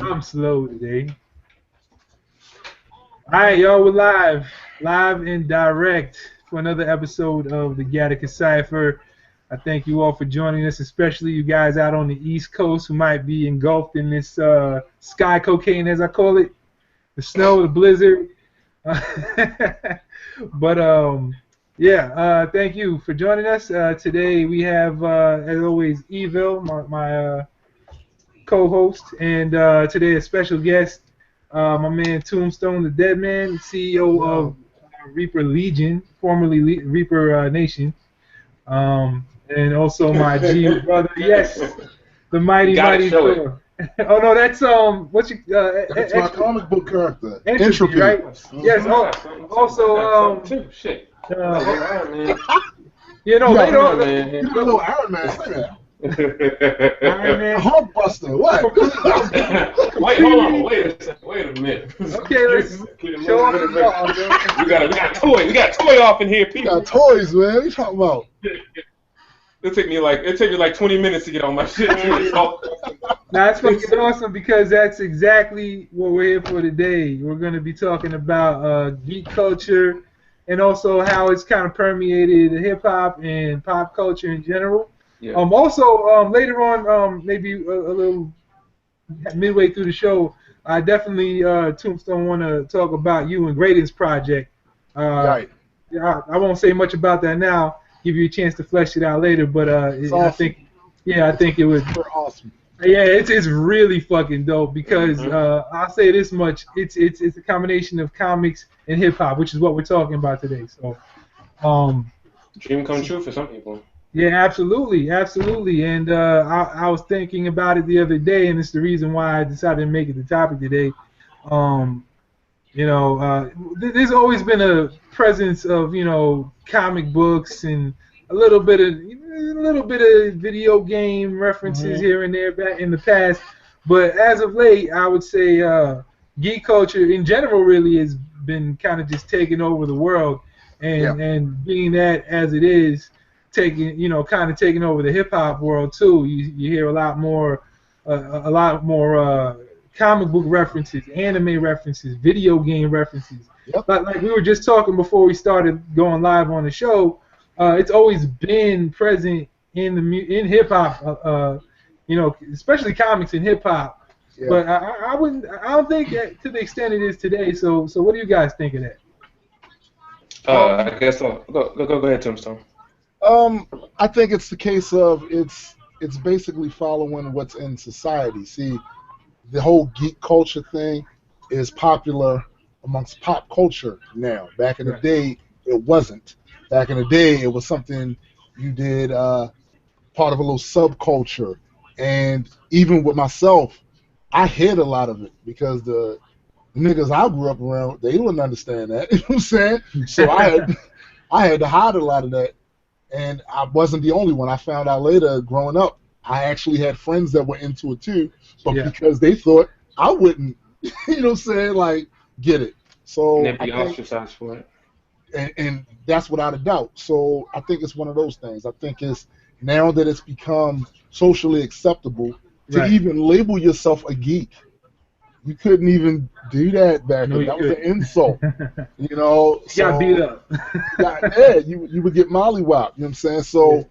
I'm slow today. All right, y'all, we're live and direct for another episode of the GATaca Cypher. I thank you all for joining us, especially you guys out on the East Coast who might be engulfed in this sky cocaine, as I call it, the snow, the blizzard. but thank you for joining us. Today we have, as always, Evil, my co-host, and today a special guest, my man Tombstone Da Dead Man, CEO of Reaper Legion, formerly Reaper Nation, and also my G brother, yes, the mighty Thor. Oh no, that's what's your That's my comic book character. Entropy, right? Yes. Also shit. You know, later on, you got a little Iron Man. Iron Man. Hulkbuster. What? Wait, hold on. Wait a minute. Okay, let's show off the ball, we got toy. We got toy off in here, people. We got toys, man. What you talking about? It took me like 20 minutes to get on my shit. Now that's fucking awesome because that's exactly what we're here for today. We're going to be talking about geek culture and also how it's kind of permeated hip hop and pop culture in general. Yeah. Also, later on, maybe a little midway through the show, I definitely Tombstone want to talk about you and Graydon's project. Right. I won't say much about that now. Give you a chance to flesh it out later, but awesome. I think it was awesome. Yeah, it's really fucking dope because I'll say this much: it's a combination of comics and hip hop, which is what we're talking about today. So, dream come true for some people. Yeah, absolutely. And I was thinking about it the other day, and it's the reason why I decided to make it the topic today. There's always been a presence of comic books and a little bit of video game references here and there back in the past, but as of late, I would say geek culture in general really has been kind of just taking over the world, and being that as it is, taking over the hip hop world too. You hear a lot more comic book references, anime references, video game references. Yep. Like we were just talking before we started going live on the show. It's always been present in hip hop, especially comics and hip hop. Yeah. But I don't think that to the extent it is today. So what do you guys think of that? I guess so. Go ahead, Tombstone. I think it's the case of it's basically following what's in society. See, the whole geek culture thing is popular amongst pop culture now. Back in the day, it wasn't. Back in the day, it was something you did, part of a little subculture. And even with myself, I hid a lot of it because the niggas I grew up around, they wouldn't understand that. You know what I'm saying? So I had to hide a lot of that. And I wasn't the only one. I found out later, growing up, I actually had friends that were into it too, but because they thought I wouldn't, you know what I'm saying, like, get it. So and be ostracized for it. And that's without a doubt. So I think it's one of those things. I think it's now that it's become socially acceptable to even label yourself a geek. You couldn't even do that back then. That was an insult. You know, you got beat up. You would get mollywopped. You know what I'm saying? So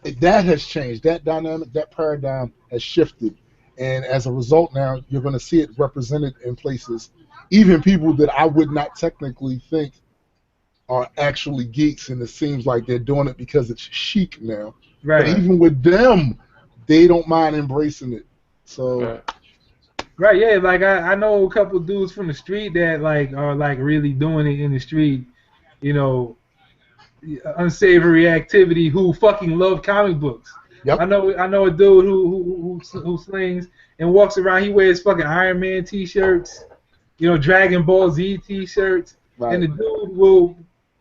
that has changed. That dynamic, that paradigm has shifted. And as a result now, you're going to see it represented in places. Even people that I would not technically think are actually geeks, and it seems like they're doing it because it's chic now. Right. But even with them, they don't mind embracing it. So... Right, yeah, like I know a couple dudes from the street that are really doing it in the street, unsavory activity who fucking love comic books. Yep. I know a dude who slings and walks around. He wears fucking Iron Man t-shirts, Dragon Ball Z t-shirts, and the dude will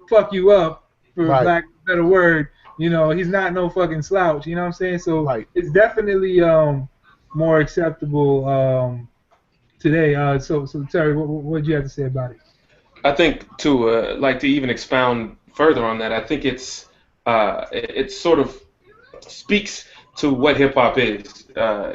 fuck you up for lack of a better word. He's not no fucking slouch. You know what I'm saying? So it's definitely more acceptable today. So Terry, what did you have to say about it? I think to even expound further on that, I think it sort of speaks to what hip hop is.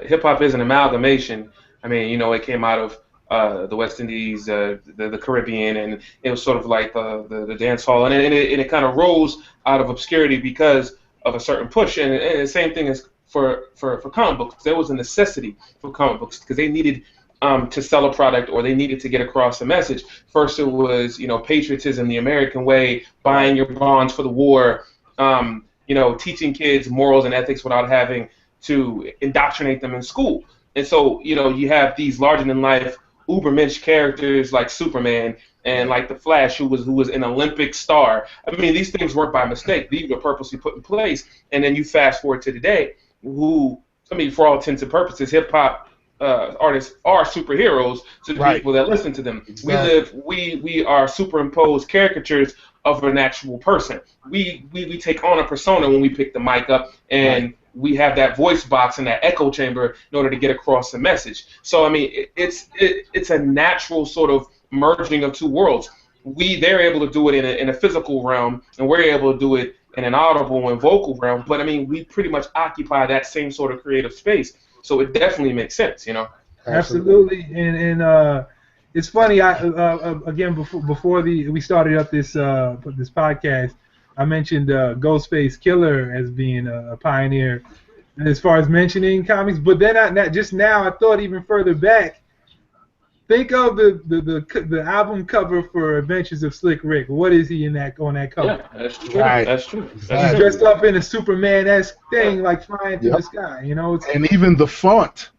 Hip hop is an amalgamation I mean, it came out of the West Indies, the Caribbean, and it was sort of like the dance hall, and it kind of rose out of obscurity because of a certain push. And the same thing is for comic books. There was a necessity for comic books because they needed to sell a product, or they needed to get across a message. First, it was patriotism, the American way, buying your bonds for the war, teaching kids morals and ethics without having to indoctrinate them in school. And so, you have these larger than life ubermensch characters like Superman and like the Flash, who was an Olympic star. I mean, these things weren't by mistake. These were purposely put in place. And then you fast forward to today, for all intents and purposes, hip hop artists are superheroes to the people that listen to them. Exactly. We are superimposed caricatures of an actual person. We take on a persona when we pick the mic up, and we have that voice box and that echo chamber in order to get across the message. So I mean, it's a natural sort of merging of two worlds. They're able to do it in a physical realm, and we're able to do it in an audible and vocal realm. But I mean, we pretty much occupy that same sort of creative space. So it definitely makes sense, Absolutely, and it's funny. Again, before we started up this podcast, I mentioned Ghostface Killer as being a pioneer as far as mentioning comics. But then just now, I thought even further back. Think of the album cover for Adventures of Slick Rick. What is he on that cover? Yeah, that's true. Right. That's true. He's dressed up in a Superman-esque thing, like flying through the sky. And even the font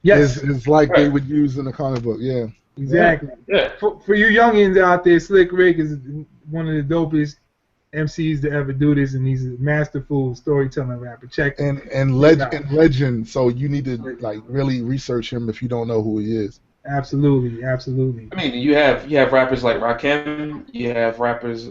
is like they would use in the comic book. Yeah. Exactly. Yeah. For you youngins out there, Slick Rick is one of the dopest MCs to ever do this, and he's a masterful storytelling rapper. Check and legend. So you need to really research him if you don't know who he is. Absolutely. I mean, you have rappers like Rakim, you have rappers,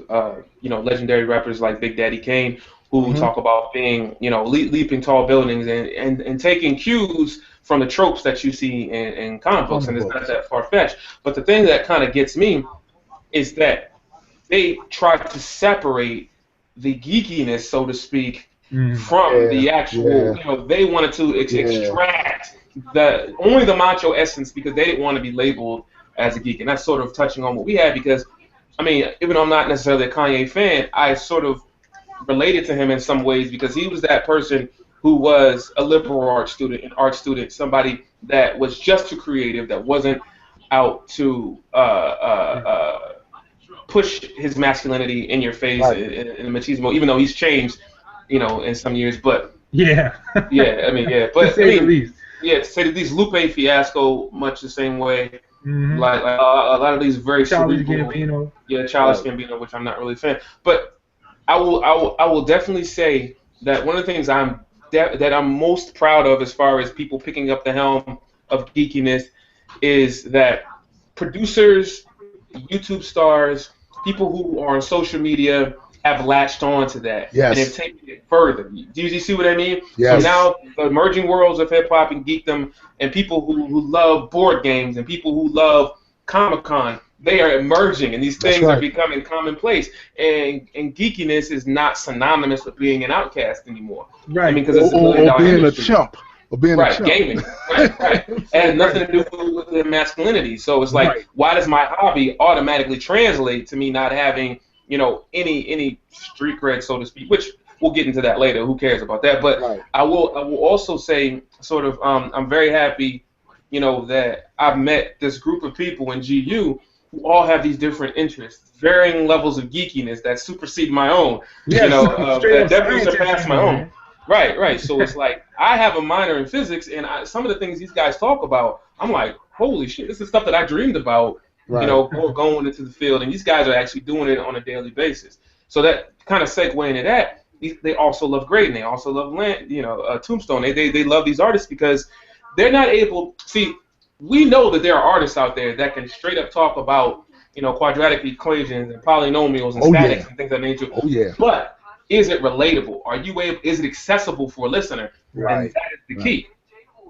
legendary rappers like Big Daddy Kane, who talk about being, leaping tall buildings and taking cues from the tropes that you see in comic books, and it's not that far-fetched. But the thing that kind of gets me is that they try to separate the geekiness, so to speak, from the actual, they wanted to extract only the macho essence because they didn't want to be labeled as a geek. And that's sort of touching on what we had because, I mean, even though I'm not necessarily a Kanye fan, I sort of related to him in some ways because he was that person who was a liberal arts student, somebody that was just too creative, that wasn't out to push his masculinity in your face and machismo, even though he's changed, in some years. But yeah, but to say the least. Yeah, to say the least, Lupe Fiasco, much the same way. Like a lot of these very Childish Gambino. Yeah, Childish Gambino, which I'm not really a fan. But I will definitely say that one of the things that I'm most proud of as far as people picking up the helm of geekiness is that producers, YouTube stars, people who are on social media have latched on to that and have taken it further. Do you see what I mean? Yes. So now the emerging worlds of hip-hop and geekdom and people who love board games and people who love Comic-Con, they are emerging and these things are becoming commonplace. And geekiness is not synonymous with being an outcast anymore. Right. I mean, because it's or being industry. A chump. Or being a chump. Gaming. Right. It has nothing to do with their masculinity. So it's like, why does my hobby automatically translate to me not having any street cred, so to speak, which we'll get into that later. Who cares about that? But I will also say, sort of, I'm very happy, that I've met this group of people in GU who all have these different interests, varying levels of geekiness that supersede my own. That definitely surpass my own. Right. So it's like I have a minor in physics, and some of the things these guys talk about, I'm like, holy shit, this is stuff that I dreamed about. Going into the field, and these guys are actually doing it on a daily basis. So that kind of segue into that. They also love Graydon. They also love Tombstone. They love these artists because they're not able. See, we know that there are artists out there that can straight up talk about quadratic equations and polynomials and statics and things of that nature. Oh yeah. But is it relatable? Are you able? Is it accessible for a listener? Right. And that is the key.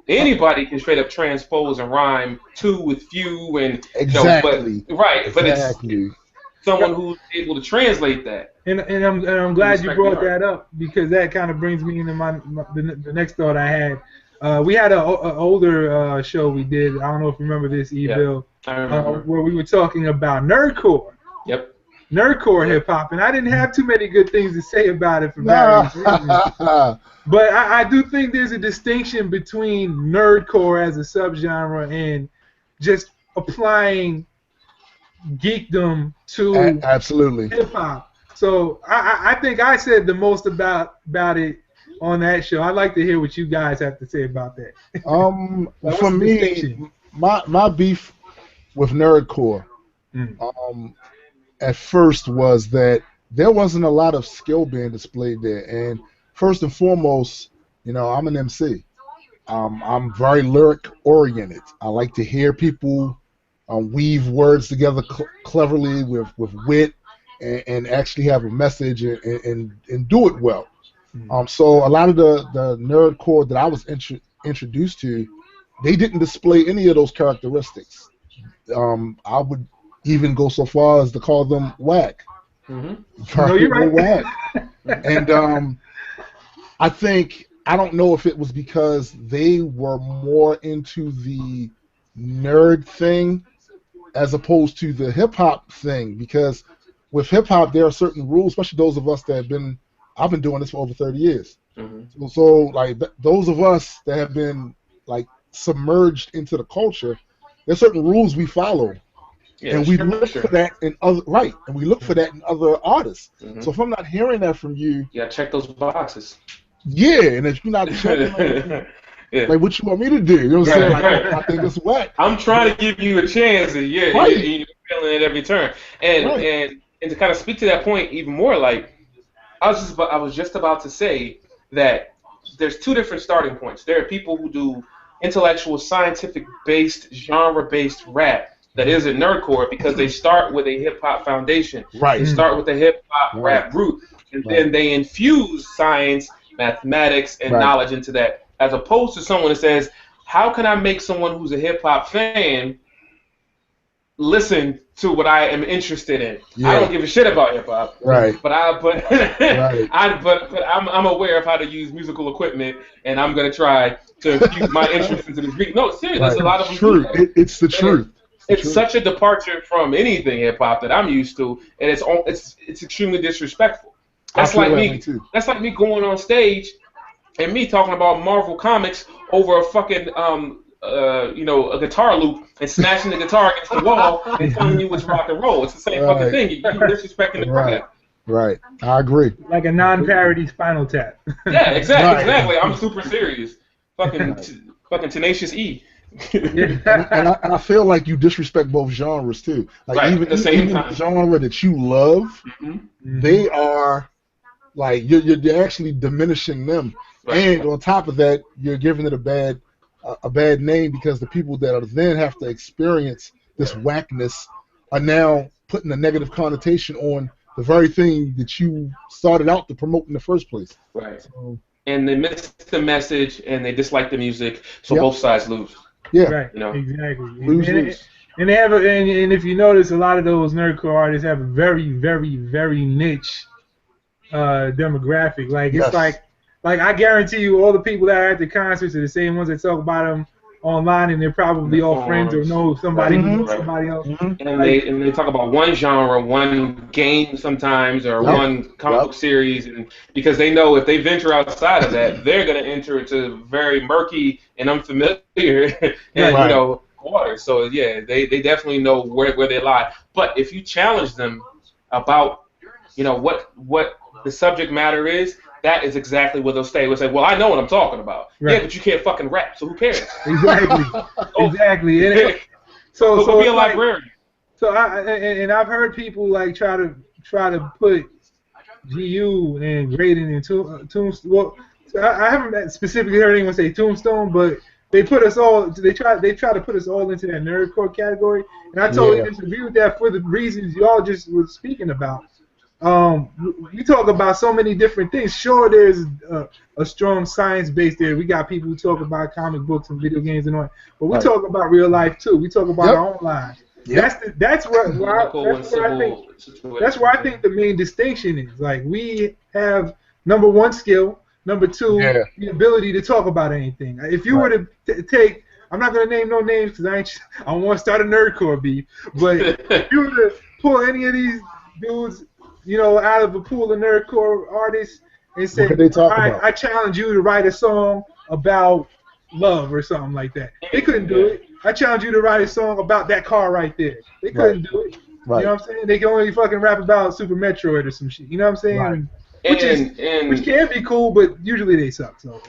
Anybody can straight up transpose and rhyme to with few and exactly. But it's someone who's able to translate that. And I'm glad you brought that up because that kind of brings me into the next thought I had. We had an older show we did. I don't know if you remember this, Evil, I remember. where we were talking about nerdcore. Yep. Nerdcore hip hop, and I didn't have too many good things to say about it for various reasons. But I do think there's a distinction between nerdcore as a subgenre and just applying geekdom to Absolutely. hip hop. So I think I said the most about it on that show. I'd like to hear what you guys have to say about that. For me, my beef with nerdcore, at first was that there wasn't a lot of skill being displayed there. And first and foremost, I'm an MC. I'm very lyric oriented. I like to hear people weave words together cleverly with wit and actually have a message and do it well. So a lot of the nerdcore that I was introduced to, they didn't display any of those characteristics. I would even go so far as to call them whack. No, you're right. Whack. And I don't know if it was because they were more into the nerd thing as opposed to the hip hop thing. Because with hip hop, there are certain rules, especially those of us that I've been doing this for over 30 years. So like those of us that have been like submerged into the culture, there's certain rules we follow. Yeah, and we look for that in other and we look for that in other artists. So if I'm not hearing that from you, check those boxes. Yeah, and if you're not checking, like what you want me to do, you know what I'm saying? Like, I think it's whack. I'm trying to give you a chance, and you're feeling it every turn. And to kind of speak to that point even more, like I was just about to say that there's two different starting points. There are people who do intellectual, scientific-based, genre-based rap that isn't nerdcore because they start with a hip-hop foundation. Right. They start with a hip-hop rap root, and then they infuse science, mathematics, and knowledge into that, as opposed to someone that says, how can I make someone who's a hip-hop fan listen to what I am interested in? I don't give a shit about hip hop, but I'm aware of how to use musical equipment, and I'm gonna try to infuse my interest into this beat. No, seriously, there's a lot of them. True, it's the truth. It's such a departure from anything hip hop that I'm used to, and it's extremely disrespectful. That's like me. That's like me going on stage and me talking about Marvel Comics over a fucking a guitar loop and smashing the guitar against the wall and telling you it's rock and roll. It's the same fucking thing. You're disrespecting the craft. Right. I agree. Like a non-parody Spinal Tap. Yeah, exactly. I'm super serious. Fucking Tenacious E. and I feel like you disrespect both genres too. Like even the genre that you love, they are like you're actually diminishing them. And on top of that, you're giving it a bad name because the people that are then have to experience this whackness are now putting a negative connotation on the very thing that you started out to promote in the first place. Right. So, and they miss the message and they dislike the music, so both sides lose. Yeah. Right. Exactly. Lose. And they have and if you notice, a lot of those nerdcore artists have a very, very, very niche demographic. Like it's like I guarantee you, all the people that are at the concerts are the same ones that talk about them online, and they're probably all friends or know somebody who knows somebody else. And they talk about one genre, one game sometimes, or one comic book series, and because they know if they venture outside of that, they're going to enter into very murky and unfamiliar water. So they definitely know where they lie. But if you challenge them about what the subject matter is, that is exactly what they'll say. They'll say, well, I know what I'm talking about. Right. Yeah, but you can't fucking rap, so who cares? Exactly. And so be a librarian. So I've heard people like try to put GU and Graydon and Tombstone. Well, I haven't specifically heard anyone say Tombstone, but they put us all. They try to put us all into that nerdcore category, and I totally disagree with that for the reasons y'all just were speaking about. We talk about so many different things. Sure, there's a strong science base there. We got people who talk about comic books and video games and all that. But we talk about real life too. We talk about our own lives. That's where I think the main distinction is. Like we have number one skill, Number two, the ability to talk about anything. If you were to take, I'm not gonna name no names because I don't want to start a nerdcore beef. But if you were to pull any of these dudes, out of a pool of nerdcore artists and say, all right, I challenge you to write a song about love or something like that. They couldn't do it. I challenge you to write a song about that car right there. They couldn't do it. Right. You know what I'm saying? They can only fucking rap about Super Metroid or some shit. You know what I'm saying? Right. Which can be cool, but usually they suck. So.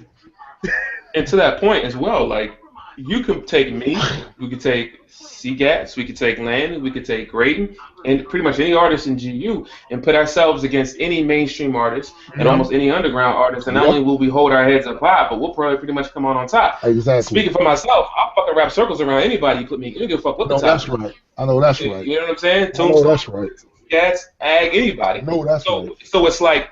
And to that point as well, like, you could take me, we could take CGATs, we could take Landon, we could take Graydon, and pretty much any artist in GU, and put ourselves against any mainstream artist and almost any underground artist, and not only will we hold our heads up high, but we'll probably pretty much come on top. Exactly. Speaking for myself, I'll fucking wrap circles around anybody you put me. You don't give a fuck what the top. That's right. I know that's right. You know what I'm saying? Tombstone, that's right. CGATs, Ag, anybody. No, that's right. So it's like,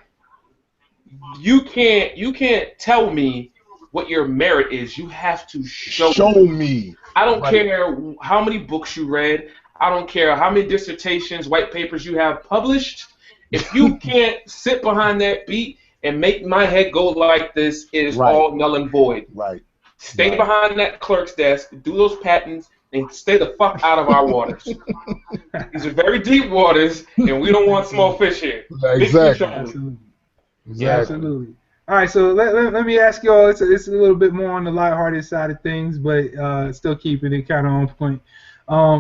you can't tell me what your merit is. You have to show me. I don't care how many books you read. I don't care how many dissertations, white papers you have published. If you can't sit behind that beat and make my head go like this, it is all null and void. Right. Stay behind that clerk's desk, do those patents, and stay the fuck out of our waters. These are very deep waters, and we don't want small fish here. Exactly. Absolutely. Yeah, absolutely. All right, so let me ask you all. It's a little bit more on the lighthearted side of things, but still keeping it kind of on point.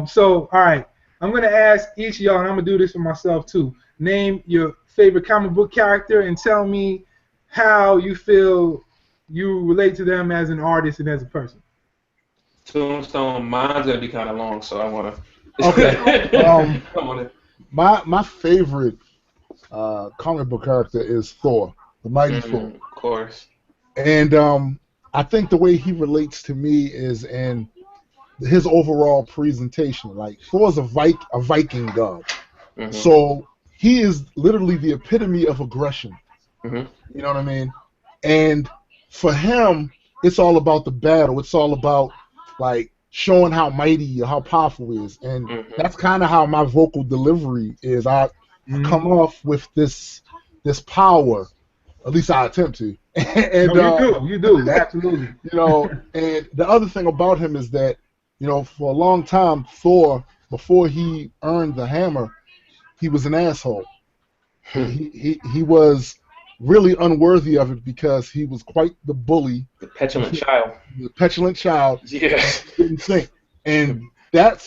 So, all right, I'm gonna ask each of y'all, and I'm gonna do this for myself too. Name your favorite comic book character and tell me how you feel you relate to them as an artist and as a person. Tombstone, mine's gonna be kind of long, so I wanna. Okay. My favorite comic book character is Thor. The Mighty Thor. Of course. And I think the way he relates to me is in his overall presentation. Like, Thor's a Viking god. Mm-hmm. So he is literally the epitome of aggression. Mm-hmm. You know what I mean? And for him, it's all about the battle. It's all about, like, showing how mighty or how powerful he is. And that's kind of how my vocal delivery is. I come off with this power. At least I attempt to. And, you do, absolutely. And the other thing about him is that, for a long time, Thor, before he earned the hammer, he was an asshole. He was really unworthy of it because he was quite the bully. The petulant child. The petulant child. Yes. Didn't think. And that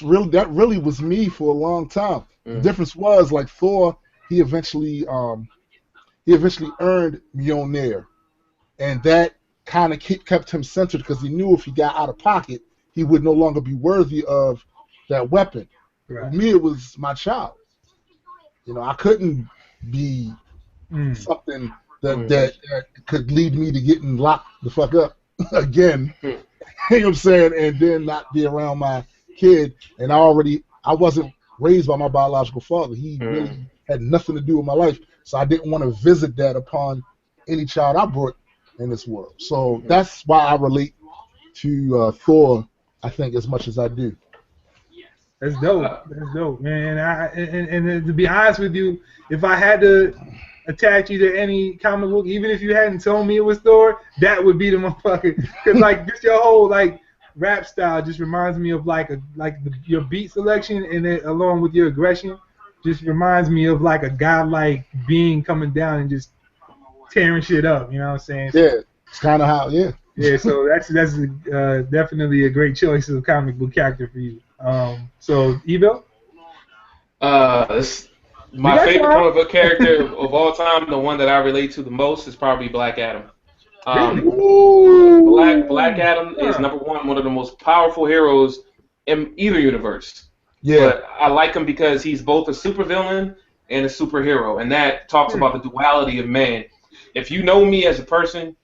really was me for a long time. The difference was, like, Thor, he eventually earned Mjolnir, and that kind of kept him centered because he knew if he got out of pocket, he would no longer be worthy of that weapon. Right. For me, it was my child. I couldn't be something that could lead me to getting locked the fuck up again. You know what I'm saying? And then not be around my kid, and I wasn't raised by my biological father. He really had nothing to do with my life. So I didn't want to visit that upon any child I brought in this world. So that's why I relate to Thor, I think, as much as I do. That's dope, man. And to be honest with you, if I had to attach you to any comic book, even if you hadn't told me it was Thor, that would be the motherfucker. Because, like, just your whole, like, rap style just reminds me of, your beat selection, and then along with your aggression, just reminds me of, like, a godlike being coming down and just tearing shit up. You know what I'm saying? Yeah, it's kind of how. Yeah, so that's definitely a great choice of comic book character for you. So, Evo? My favorite comic book character of all time, the one that I relate to the most, is probably Black Adam. Black Adam is one of the most powerful heroes in either universe. Yeah. But I like him because he's both a supervillain and a superhero, and that talks about the duality of man. If you know me as a person,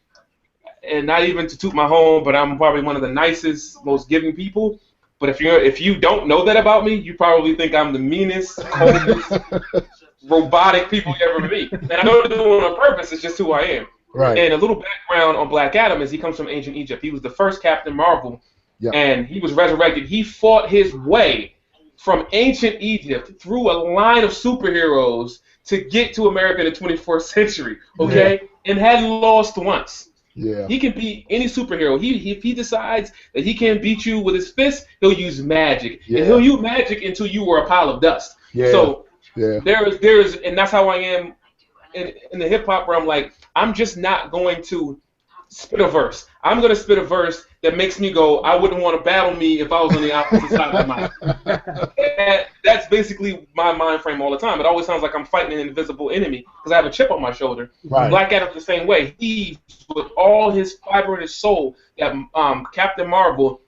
and not even to toot my home, but I'm probably one of the nicest, most giving people. But if you don't know that about me, you probably think I'm the meanest, coldest, robotic people you ever meet. And I don't do it on purpose. It's just who I am. Right. And a little background on Black Adam is he comes from ancient Egypt. He was the first Captain Marvel, and he was resurrected. He fought his way from ancient Egypt through a line of superheroes to get to America in the 24th century, okay, and hadn't lost once. Yeah. He can beat any superhero. If he decides that he can't beat you with his fist, he'll use magic. Yeah. And he'll use magic until you were a pile of dust. Yeah. So yeah. there is, and that's how I am in the hip hop realm. Like, I'm just not going to spit a verse. I'm going to spit a verse that makes me go, I wouldn't want to battle me if I was on the opposite side of the mic. That's basically my mind frame all the time. It always sounds like I'm fighting an invisible enemy because I have a chip on my shoulder. Right. Black Adam's the same way. He, with all his fiber in his soul, that Captain Marvel,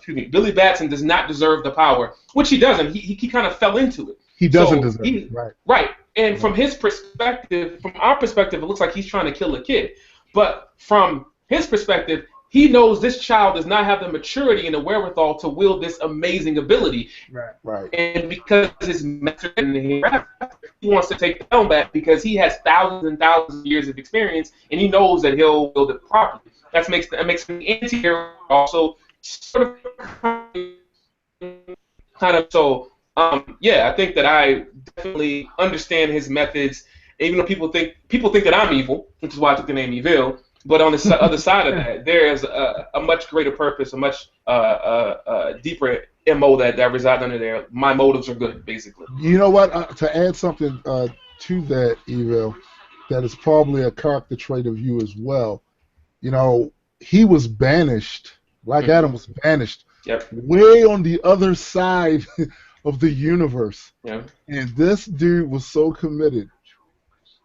Billy Batson does not deserve the power, which he doesn't. He kind of fell into it. He doesn't deserve it. Right. Right. And from his perspective, from our perspective, it looks like he's trying to kill a kid. But from his perspective, he knows this child does not have the maturity and the wherewithal to wield this amazing ability. Right. Right. And because his master, he wants to take the helm back because he has thousands and thousands of years of experience, and he knows that he'll wield it properly. That makes him anti-hero, also sort of kind of so. Yeah, I think that I definitely understand his methods. Even though people think that I'm evil, which is why I took the name Evil. But on the other side of that, there is a much greater purpose, a much deeper MO that resides under there. My motives are good, basically. You know what? To add something to that, Evil, that is probably a character trait of you as well. You know, he was banished. Black Adam was banished. Yep. Way on the other side of the universe. Yeah. And this dude was so committed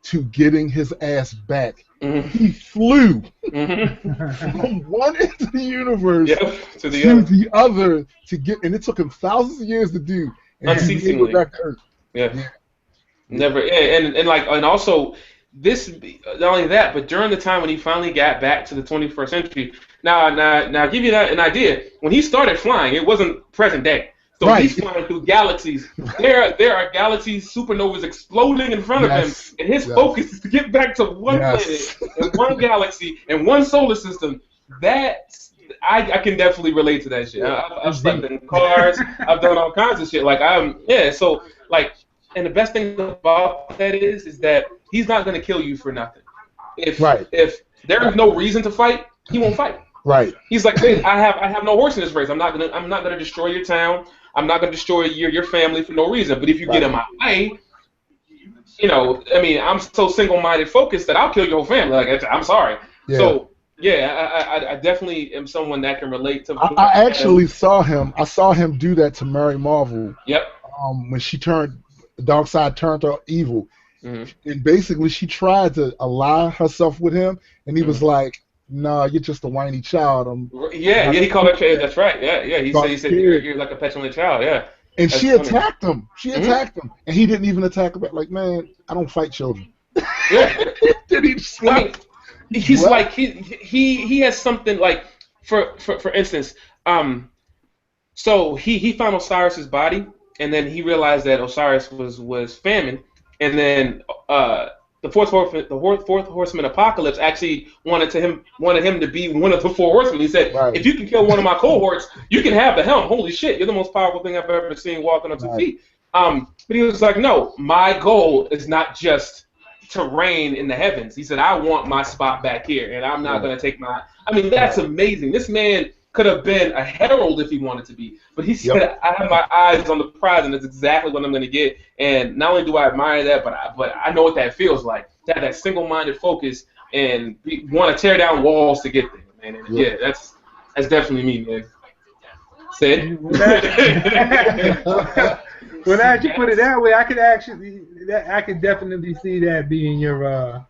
to getting his ass back. Mm-hmm. He flew Mm-hmm. from one end of the universe to the other to get, and it took him thousands of years to do. And unceasingly. Back to Earth. Yeah. Never. And also this. Not only that, but during the time when he finally got back to the 21st century. Now, give you an idea. When he started flying, it wasn't present day. So he's flying through galaxies. There are galaxies, supernovas exploding in front of him, and his focus is to get back to one planet, and one galaxy, and one solar system. I can definitely relate to that shit. I've slept in cars. I've done all kinds of shit. So and the best thing about that is that he's not gonna kill you for nothing. If there is no reason to fight, he won't fight. Right. He's like, hey, I have no horse in this race. I'm not gonna destroy your town. I'm not gonna destroy your family for no reason. But if you get in my way, I'm so single-minded focused that I'll kill your whole family. Like, I'm sorry. Yeah. So I definitely am someone that can relate to. I actually saw him. I saw him do that to Mary Marvel. Yep. When she turned, the dark side turned her evil, mm-hmm. and basically she tried to ally herself with him, and he was like, "No, you're just a whiny child." He called her. That's right. Yeah. He said you're like a petulant child. Yeah. And she attacked him. She attacked him, and he didn't even attack her back. Like, man, I don't fight children. Yeah. Did he slap? He's like he has something like for instance, so he found Osiris's body, and then he realized that Osiris was famine, and then the fourth horseman Apocalypse actually wanted him to be one of the four horsemen. He said, if you can kill one of my cohorts, you can have the helm. Holy shit, you're the most powerful thing I've ever seen walking up 2 feet. But he was like, no, my goal is not just to reign in the heavens. He said, I want my spot back here, and I'm not going to take my... that's amazing. This man could have been a herald if he wanted to be. But he said, I have my eyes on the prize, and that's exactly what I'm going to get. And not only do I admire that, but I know what that feels like. To have that single-minded focus and want to tear down walls to get there, man. And that's definitely me, man. Said. Well, now that you put it that way, I could definitely see that being your,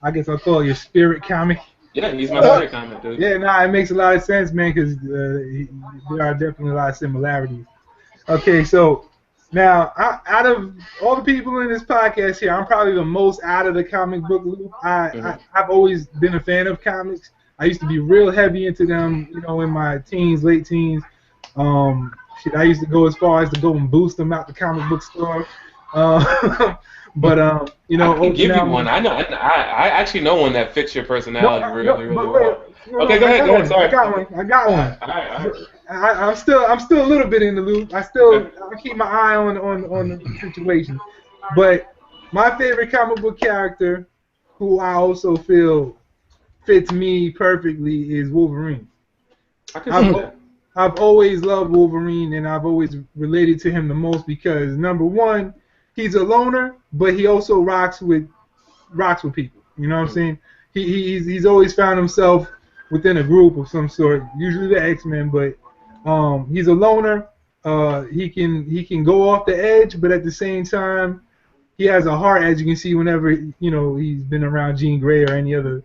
I guess I'll call it your spirit comic. Yeah, he's my spirit comic, dude. Yeah, it makes a lot of sense, man, because there are definitely a lot of similarities. Okay, so now, out of all the people in this podcast here, I'm probably the most out of the comic book loop. I've always been a fan of comics. I used to be real heavy into them, in my teens, late teens. I used to go as far as to go and boost them out the comic book store. But I can give you one. I actually know one that fits your personality really well. Okay, go ahead. Sorry. I got one. All right. I'm still a little bit in the loop. I keep my eye on the situation. But my favorite comic book character, who I also feel fits me perfectly, is Wolverine. I can see that. I've always loved Wolverine, and I've always related to him the most because number one, he's a loner, but he also rocks with people. You know what I'm saying? He's always found himself within a group of some sort, usually the X-Men, but he's a loner. He can go off the edge, but at the same time, he has a heart, as you can see whenever he's been around Jean Grey or any other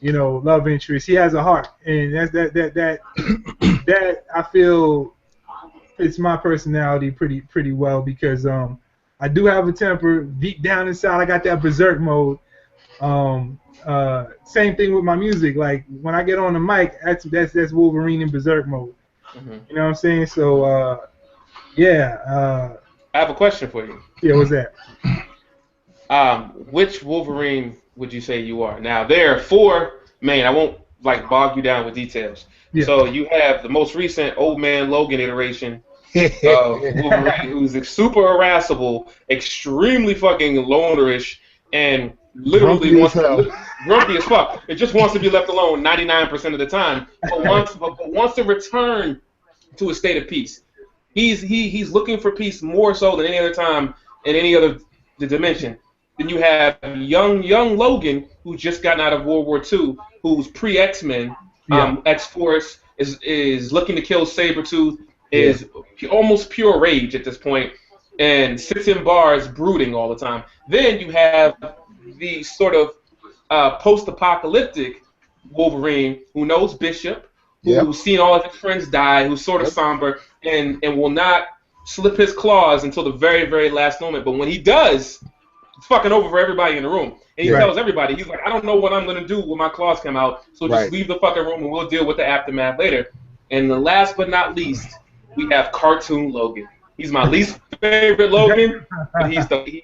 love interest. He has a heart, and that I feel fits my personality pretty well because I do have a temper. Deep down inside, I got that berserk mode. Same thing with my music. Like when I get on the mic, that's Wolverine in berserk mode. Mm-hmm. You know what I'm saying? So yeah. I have a question for you. Yeah, what's that? Which Wolverine would you say you are? Now there are four main. I won't bog you down with details. Yeah. So you have the most recent Old Man Logan iteration of Wolverine, who's super irascible, extremely fucking lonerish, and literally grumpy as fuck. It just wants to be left alone 99% of the time, but wants to return to a state of peace. He's looking for peace more so than any other time in any other dimension. Then you have young Logan, who's just gotten out of World War II, who's pre-X-Men, X-Force, is looking to kill Sabretooth, is almost pure rage at this point, and sits in bars brooding all the time. Then you have the sort of post-apocalyptic Wolverine who knows Bishop, who's seen all of his friends die, who's sort of somber, and will not slip his claws until the very, very last moment. But when he does, it's fucking over for everybody in the room. And he tells everybody, he's like, I don't know what I'm going to do when my claws come out, so just leave the fucking room and we'll deal with the aftermath later. And the last but not least, we have Cartoon Logan. He's my least favorite Logan, but he's the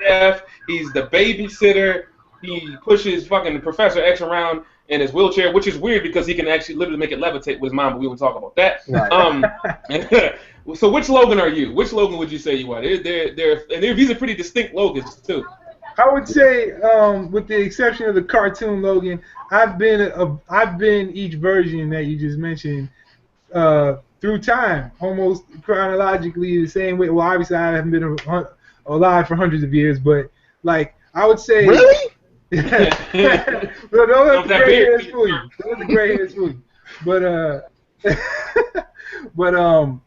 chef, he's the babysitter, he pushes fucking Professor X around in his wheelchair, which is weird because he can actually literally make it levitate with his mom, but we won't talk about that. Right. So which Logan are you? Which Logan would you say you are? These are pretty distinct Logans too. I would say, with the exception of the Cartoon Logan, I've been each version that you just mentioned through time, almost chronologically the same way. Well, obviously I haven't been alive for hundreds of years, but like I would say. Really? Don't let the gray hairs fool you. Don't let the gray hairs fool you. But no,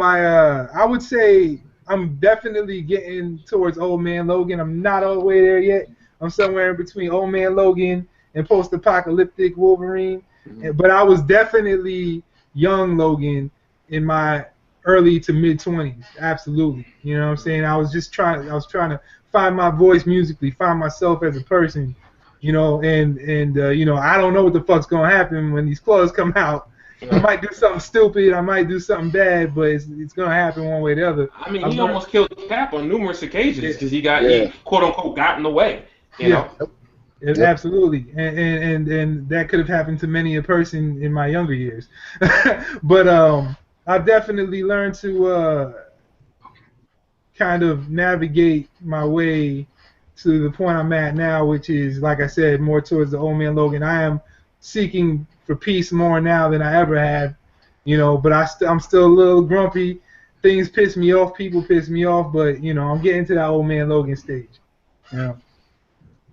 I would say I'm definitely getting towards Old Man Logan. I'm not all the way there yet. I'm somewhere in between Old Man Logan and post-apocalyptic Wolverine. Mm-hmm. But I was definitely young Logan in my early to mid 20s. Absolutely. You know what I'm saying? I was trying to find my voice musically, find myself as a person, and I don't know what the fuck's gonna happen when these claws come out. I might do something stupid, I might do something bad, but it's gonna happen one way or the other. I mean, he almost killed Cap on numerous occasions because he quote unquote got in the way. You know? Absolutely, and that could have happened to many a person in my younger years. But I've definitely learned to kind of navigate my way to the point I'm at now, which is, like I said, more towards the Old Man Logan. I am seeking for peace more now than I ever have, but I'm still a little grumpy. Things piss me off, people piss me off, but I'm getting to that Old Man Logan stage.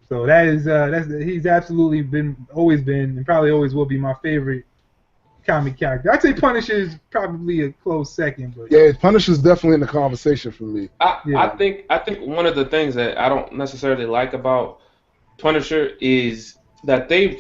So he's absolutely always been, and probably always will be my favorite comic character. I'd say Punisher is probably a close second, but Punisher's definitely in the conversation for me. I think one of the things that I don't necessarily like about Punisher is that the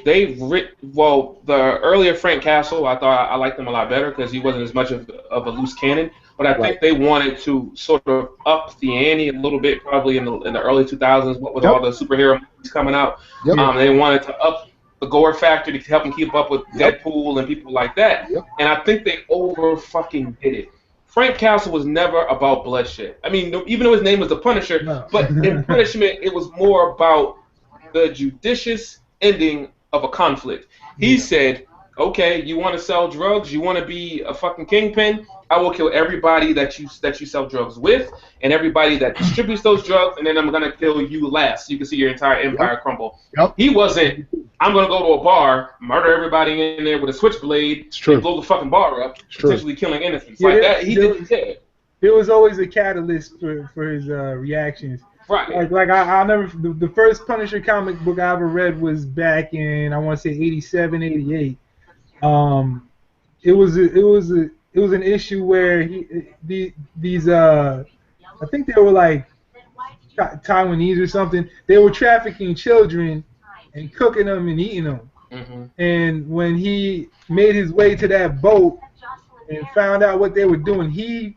earlier Frank Castle, I thought I liked him a lot better because he wasn't as much of a loose cannon. But I think they wanted to sort of up the ante a little bit, probably in the early 2000s, with all the superhero movies coming out. They wanted to up the gore factor to help him keep up with Deadpool and people like that. And I think they over fucking did it. Frank Castle was never about bloodshed. I mean, even though his name was the Punisher, but in Punishment, it was more about the judicious ending of a conflict. He said, okay, you want to sell drugs, you want to be a fucking kingpin, I will kill everybody that you sell drugs with, and everybody that distributes those drugs, and then I'm gonna kill you last. So you can see your entire empire crumble. Yep. He wasn't. I'm gonna go to a bar, murder everybody in there with a switchblade, and blow the fucking bar up, potentially killing innocents. Yeah, like that, he didn't care. There was always a catalyst for his reactions. Right. Like I'll never. The first Punisher comic book I ever read was back in, I want to say, 87, 88. It was an issue where these I think they were like Taiwanese or something. They were trafficking children and cooking them and eating them. Mm-hmm. And when he made his way to that boat and found out what they were doing, he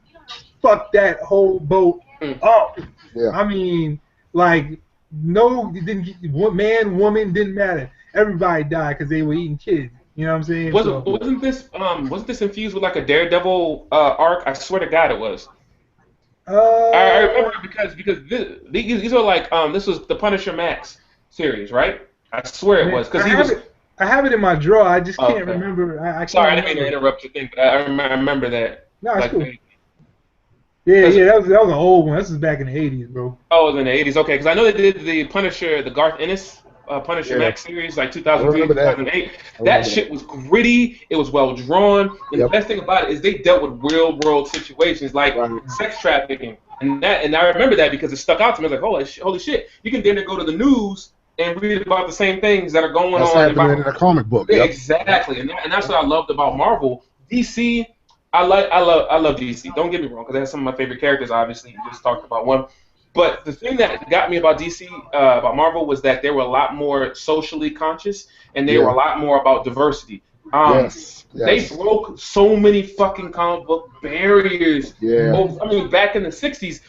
fucked that whole boat up. Yeah. I mean, like, no, it didn't. Man, woman, didn't matter. Everybody died because they were eating kids. You know what I'm saying? Wasn't this infused with like a Daredevil arc? I swear to God, it was. I remember because these are like this was the Punisher Max series, right? I swear it was because I have it in my drawer. I just can't remember. I Sorry, I didn't mean to interrupt your thing, but I remember that. No, it's cool. Yeah, that was an old one. This was back in the 80s, bro. Oh, it was in the 80s. Okay, because I know they did the Punisher, the Garth Ennis Punisher Max series, like 2003, 2008. That shit was gritty. It was well drawn. And the best thing about it is they dealt with real world situations like sex trafficking. And I remember that because it stuck out to me. I was like, holy shit. You can then go to the news and read about the same things that are going on. That's happening in a comic book. Yeah, exactly. And that's what I loved about Marvel. DC, I love DC. Don't get me wrong, because they have some of my favorite characters. Obviously, you just talked about one. But the thing that got me about DC, about Marvel, was that they were a lot more socially conscious, and they were a lot more about diversity. They broke so many fucking comic book barriers. I mean, back in the 60s,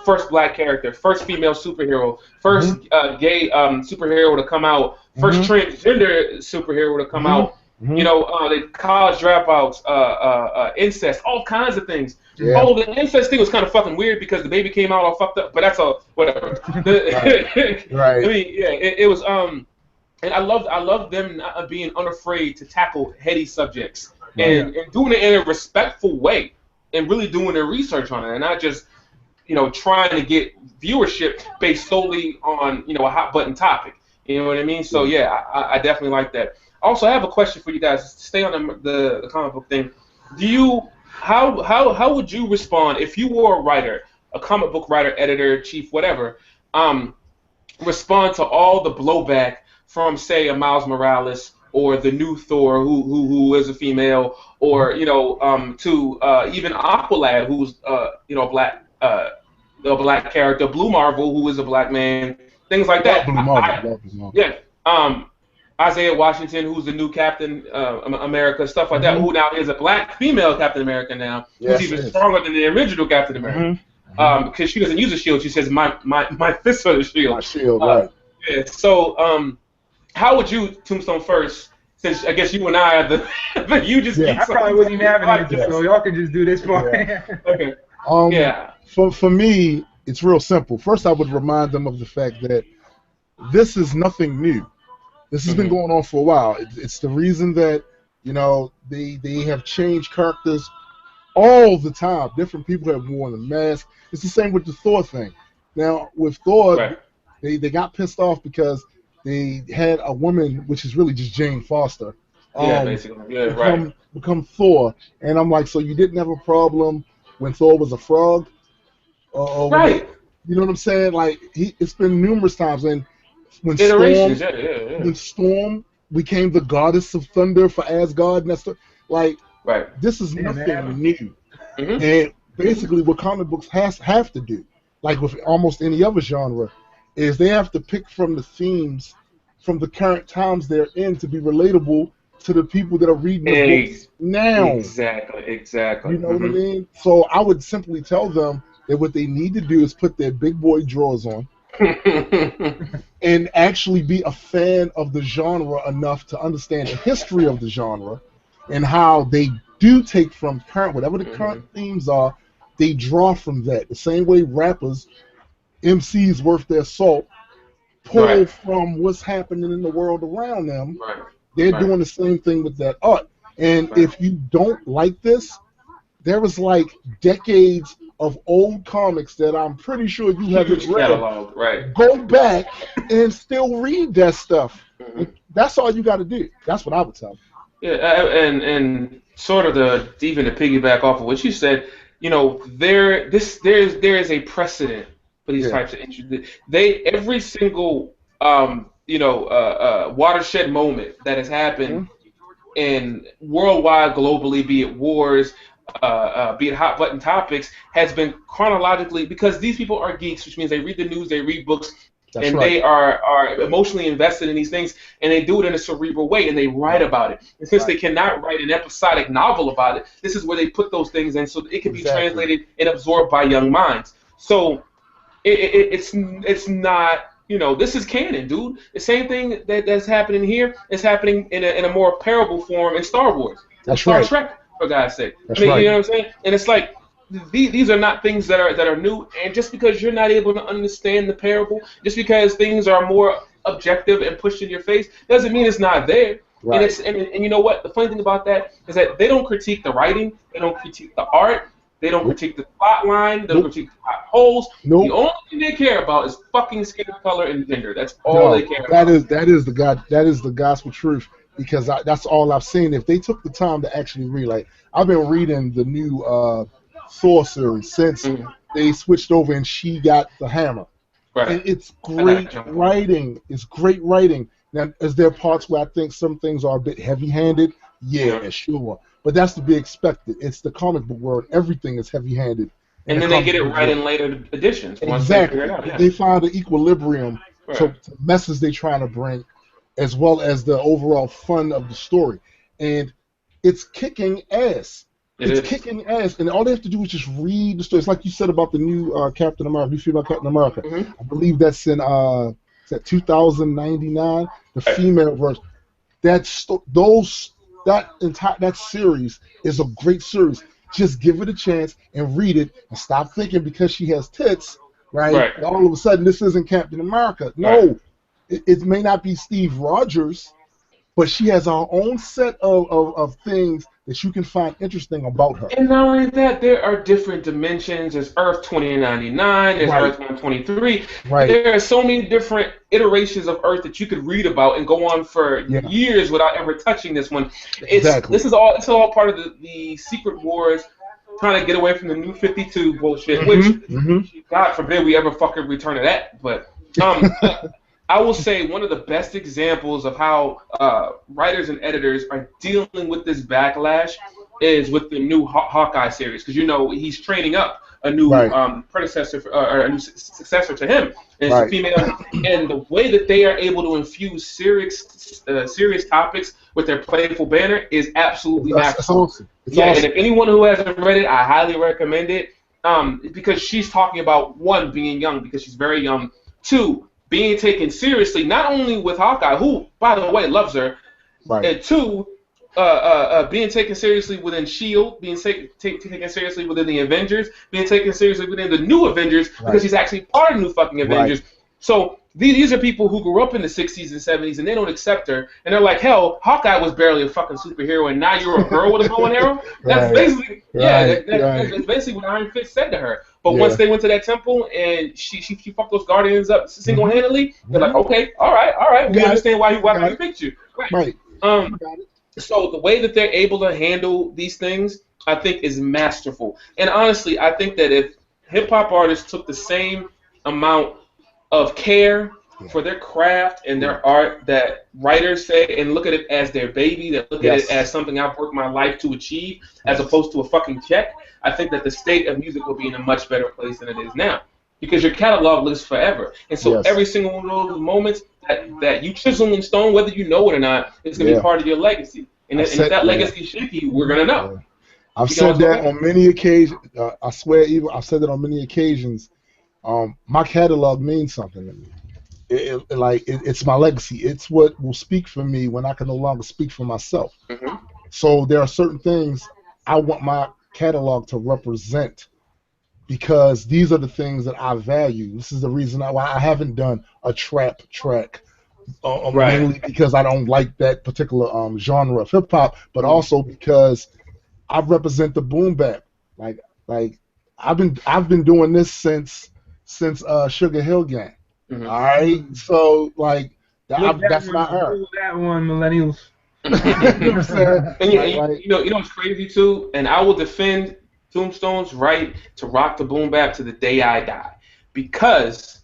first black character, first female superhero, first gay superhero to come out, first transgender superhero to come out. You know, the college dropouts, incest, all kinds of things. Oh, the incest thing was kind of fucking weird because the baby came out all fucked up, but that's all, whatever. Right. I mean, yeah, it was, and I loved them not being unafraid to tackle heady subjects and doing it in a respectful way and really doing their research on it and not just, you know, trying to get viewership based solely on, you know, a hot button topic. You know what I mean? So yeah, I definitely like that. Also, I have a question for you guys. Stay on the comic book thing. How would you respond if you were a writer, a comic book writer, editor, chief, whatever? Respond to all the blowback from, say, a Miles Morales or the new Thor, who is a female, or you know, to even Aqualad, who's you know, the black character, Blue Marvel, who is a black man, things like that. Blue Marvel. Yeah. Isaiah Washington, who's the new Captain America, stuff like that, who now is a black female Captain America now, who's even stronger than the original Captain America. Because she doesn't use a shield, she says, my fists are the shield. My shield, right. Yeah, so, how would you, Tombstone first, since I guess you and I are the hugest geeks. I probably wouldn't even have an answer, so y'all can just do this part. Okay. For me, it's real simple. First, I would remind them of the fact that this is nothing new. This has been going on for a while. It's the reason that, you know, they have changed characters all the time. Different people have worn the mask. It's the same with the Thor thing. Now, with Thor, they got pissed off because they had a woman, which is really just Jane Foster, basically. become Thor. And I'm like, so you didn't have a problem when Thor was a frog? Right. You know what I'm saying? Like, it's been numerous times. And when Storm became the goddess of thunder for Asgard, and that's this is nothing new. And basically, what comic books have to do, like with almost any other genre, is they have to pick from the themes from the current times they're in to be relatable to the people that are reading the books now. Exactly. You know what I mean? So I would simply tell them that what they need to do is put their big boy drawers on. And actually be a fan of the genre enough to understand the history of the genre and how they do take from current, whatever the current themes are, they draw from that. The same way rappers, MCs worth their salt, pull from what's happening in the world around them. They're doing the same thing with that art. And Right. if you don't like this, there was like decades of old comics that I'm pretty sure you haven't Huge read. catalog, right? Go back and still read that stuff. Mhm. And that's all you got to do. That's what I would tell them. Yeah, and sort of even to piggyback off of what you said, there is a precedent for these Yeah. types of issues. Every single watershed moment that has happened Mhm. in worldwide, globally, be it wars, be it hot button topics, has been chronologically, because these people are geeks, which means they read the news, they read books, That's and right. they are emotionally invested in these things, and they do it in a cerebral way, and they write Right. about it. And since they Right. cannot write an episodic novel about it, this is where they put those things in, so that it can be Exactly. translated and absorbed by young minds. So it's not. This is canon, dude. The same thing that's happening here is happening in a more parable form in Star Wars and That's Star right. Trek, for God's sake. I That's mean, you right. know what I'm saying? And it's like these are not things that are new. And just because you're not able to understand the parable, just because things are more objective and pushed in your face, doesn't mean it's not there. And Right. and you know what? The funny thing about that is that they don't critique the writing, they don't critique the art, they don't Nope. critique the plot line, they don't Nope. critique the plot holes. The Nope. only thing they care about is fucking skin color and gender. That's all they No, care that about. is the gospel truth because that's all I've seen. If they took the time to actually read, like I've been reading the new Thor series since Mhm. they switched over and she got the hammer, Right. and it's I gotta great jump on it. writing. It's great writing. Now, is there parts where I think some things are a bit heavy-handed? Yeah. Yeah, sure, but that's to be expected. It's the comic book world. Everything is heavy-handed in And the then they comic get it book right world. in later editions once they figure it Exactly. out. Yeah. They found an equilibrium Right. to the message they're trying to bring, as well as the overall fun of the story. And it's kicking ass. It It's is. kicking ass. And all they have to do is just read the story. It's like you said about the new Captain America, new female Captain America. Mm-hmm. I believe that's in is that 2099, the Right. female version. That series is a great series. Just give it a chance and read it, and stop thinking because she has tits, right? Right. All of a sudden, this isn't Captain America. Right. No, it may not be Steve Rogers, but she has her own set of things that you can find interesting about her. And not only that, there are different dimensions. There's Earth 2099, there's Right, Earth 123. right, There are so many different iterations of Earth that you could read about and go on for yeah, years without ever touching this one. exactly. It's all part of the Secret Wars, trying to get away from the New 52 bullshit, which Hmm. God forbid we ever fucking return to that. But I will say one of the best examples of how writers and editors are dealing with this backlash is with the new Hawkeye series, because he's training up a new Right, predecessor or a new successor to him, and it's a right. female. And the way that they are able to infuse serious topics with their playful banner is absolutely That's masterful. awesome. It's Yeah, and awesome. if anyone who hasn't read it, I highly recommend it. Because she's talking about, one, being young because she's very young. Two, being taken seriously, not only with Hawkeye, who, by the way, loves her, Right, and two, being taken seriously within Shield, being taken seriously within the Avengers, being taken seriously within the new Avengers, because right, she's actually part of the new fucking right. Avengers. So these are people who grew up in the 60s and 70s, and they don't accept her, and they're like, hell, Hawkeye was barely a fucking superhero, and now you're a girl with a bow and arrow. That's Right, basically, yeah, right, right. that's basically what Iron Fist said to her. But once Yeah. they went to that temple and she fucked those Guardians up single-handedly, they're like, Mhm. okay, all right, You we got it. understand why You got he it. picked you. Right. Right. Um, You got it. so the way that they're able to handle these things, I think, is masterful. And honestly, I think that if hip hop artists took the same amount of care Yeah. for their craft and Yeah. their art that writers say, and look at it as their baby, that look at Yes. it as something I've worked my life to achieve, as Yes. opposed to a fucking check, I think that the state of music will be in a much better place than it is now. Because your catalog lives forever. And so Yes. every single one of those moments that you chisel in stone, whether you know it or not, is going to Yeah. be part of your legacy. And I've if said that yeah. legacy is shaky, we're going to know. Yeah. I've You can said always go that back. on many occasions. I swear, even I've said that on many occasions. My catalog means something to me. It's my legacy. It's what will speak for me when I can no longer speak for myself. Mhm. So there are certain things I want my catalog to represent because these are the things that I value. This is the reason why I haven't done a trap track Right. mainly because I don't like that particular genre of hip hop, but Mhm. also because I represent the boom bap. Like I've been doing this since Sugar Hill Gang. Mhm. All right, so like Flip that that's my one, era. pull that one, millennials. You know what I'm saying? And Like, you know what's crazy too, and I will defend Tombstone's right to rock the boom bap to the day I die, because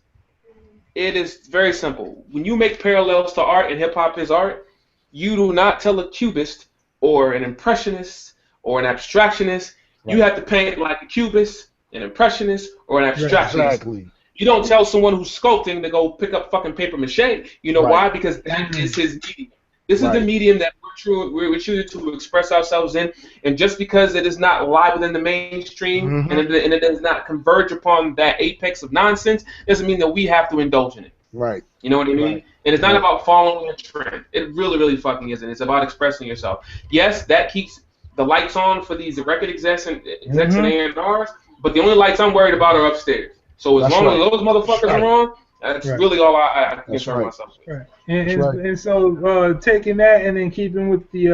it is very simple. When you make parallels to art and hip hop is art, you do not tell a cubist or an impressionist or an abstractionist you right, have to paint like a cubist, an impressionist, or an Right. abstractionist. exactly, You don't tell someone who's sculpting to go pick up fucking paper mache. You know right, why? Because that is his medium. This is the right, medium that we're choosing to express ourselves in, and just because it is not live within the mainstream hmm and it does not converge upon that apex of nonsense, doesn't mean that we have to indulge in it. right, You know what I right, mean? And it's not right. about following a trend. It really, really fucking isn't. It's about expressing yourself. Yes, that keeps the lights on for these record execs and hmm A&Rs, but the only lights I'm worried about are upstairs. So as That's long as right. those That's motherfuckers are right. on, that's Right. really all I can That's concern right. myself with. Right. That's right. And so taking that and then keeping with the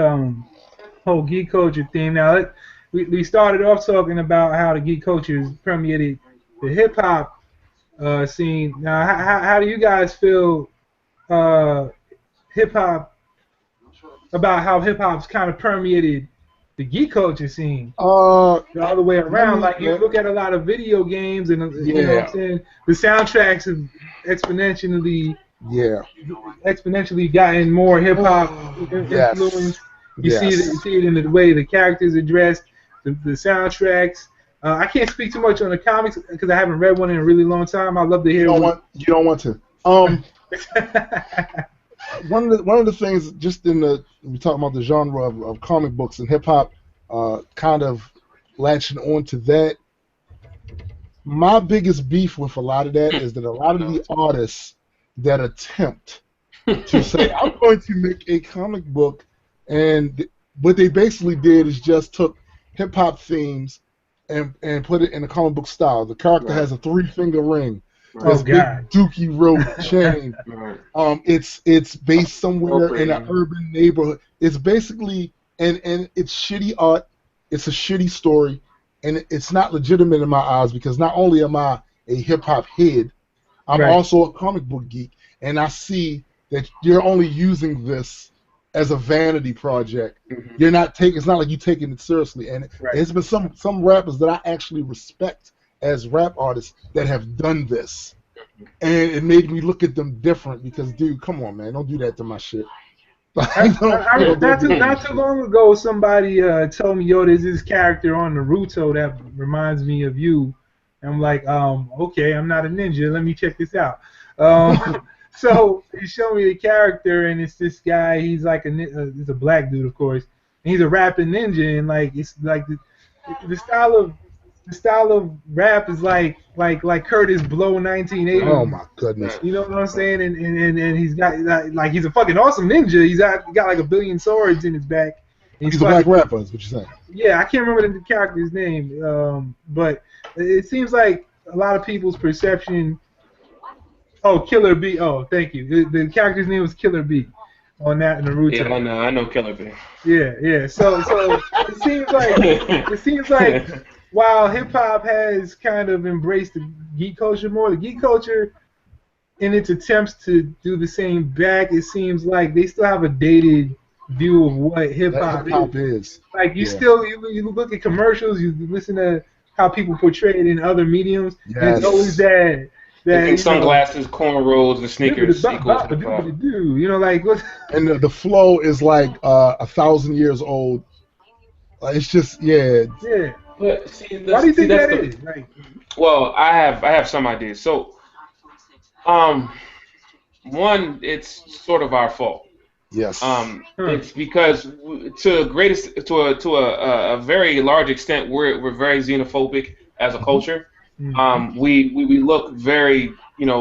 whole geek culture theme. Now we started off talking about how the geek culture has permeated the hip hop scene. Now how do you guys feel uh, hip hop about how hip hop's kind of permeated the geek culture scene? Uh, The other way let around. me Like you look at a lot of video games, and you know what I'm yeah, saying. The soundtracks have exponentially yeah. gotten more hip hop Yes, influence. You yes. see it in the way the characters are dressed, the soundtracks. I can't speak too much on the comics because I haven't read one in a really long time. I'd love to hear what. You don't want to. One of the things just in the we talking about the genre of comic books and hip hop, kind of latching on to that. My biggest beef with a lot of that is that a lot of the artists that attempt to say I'm going to make a comic book, and what they basically did is just took hip hop themes and put it in a comic book style. The character Right. has a 3-finger ring, Oh Right. this big God. Dookie rope chain. Right. It's based somewhere in an Appropriating. urban neighborhood. It's basically and it's shitty art. It's a shitty story, and it's not legitimate in my eyes because not only am I a hip hop head, I'm Right. also a comic book geek, and I see that you're only using this as a vanity project. Mhm. You're not taking. It's not like you taking it seriously. And Right. there's been some rappers that I actually respect as rap artists that have done this, and it made me look at them different because, dude, come on, man, don't do that to my shit. Like, don't Not do too that to my not too shit. long ago, somebody told me, "Yo, there's this character on Naruto that reminds me of you." And I'm like, okay, I'm not a ninja. Let me check this out. So he showed me the character, and it's this guy. He's like he's a black dude, of course. And he's a rapping ninja, and like it's like the style of rap is like Curtis Blow Oh 1980s. my goodness. Right. You know what I'm saying? And he's got like he's a fucking awesome ninja. He got like a billion swords in his back. And he's He's a black fucking rapper, is what you're saying. yeah. I can't remember the character's name, but it seems like a lot of people's perception. Oh, Killer B. Oh, thank you. The character's name was Killer B on that Yeah, Naruto. I know Killer Bee. Yeah. So it seems like while hip hop has kind of embraced the geek culture more, the geek culture in its attempts to do the same back, it seems like they still have a dated view of what hip That hip hop is. hop is. Like Yeah. you look at commercials, you listen to how people portray it in other mediums, and it's always Yes. They that think sunglasses, cornrows, and sneakers equals hip hop. you know, like what? And the flow is like 1,000 years old. It's just Yeah. But Why do you think that's that the is? Like, well, I have some ideas. So, um, one, it's sort of our fault. yes. huh? It's because to a greatest to a very large extent we're very xenophobic as a hmm culture. Mm-hmm. We look very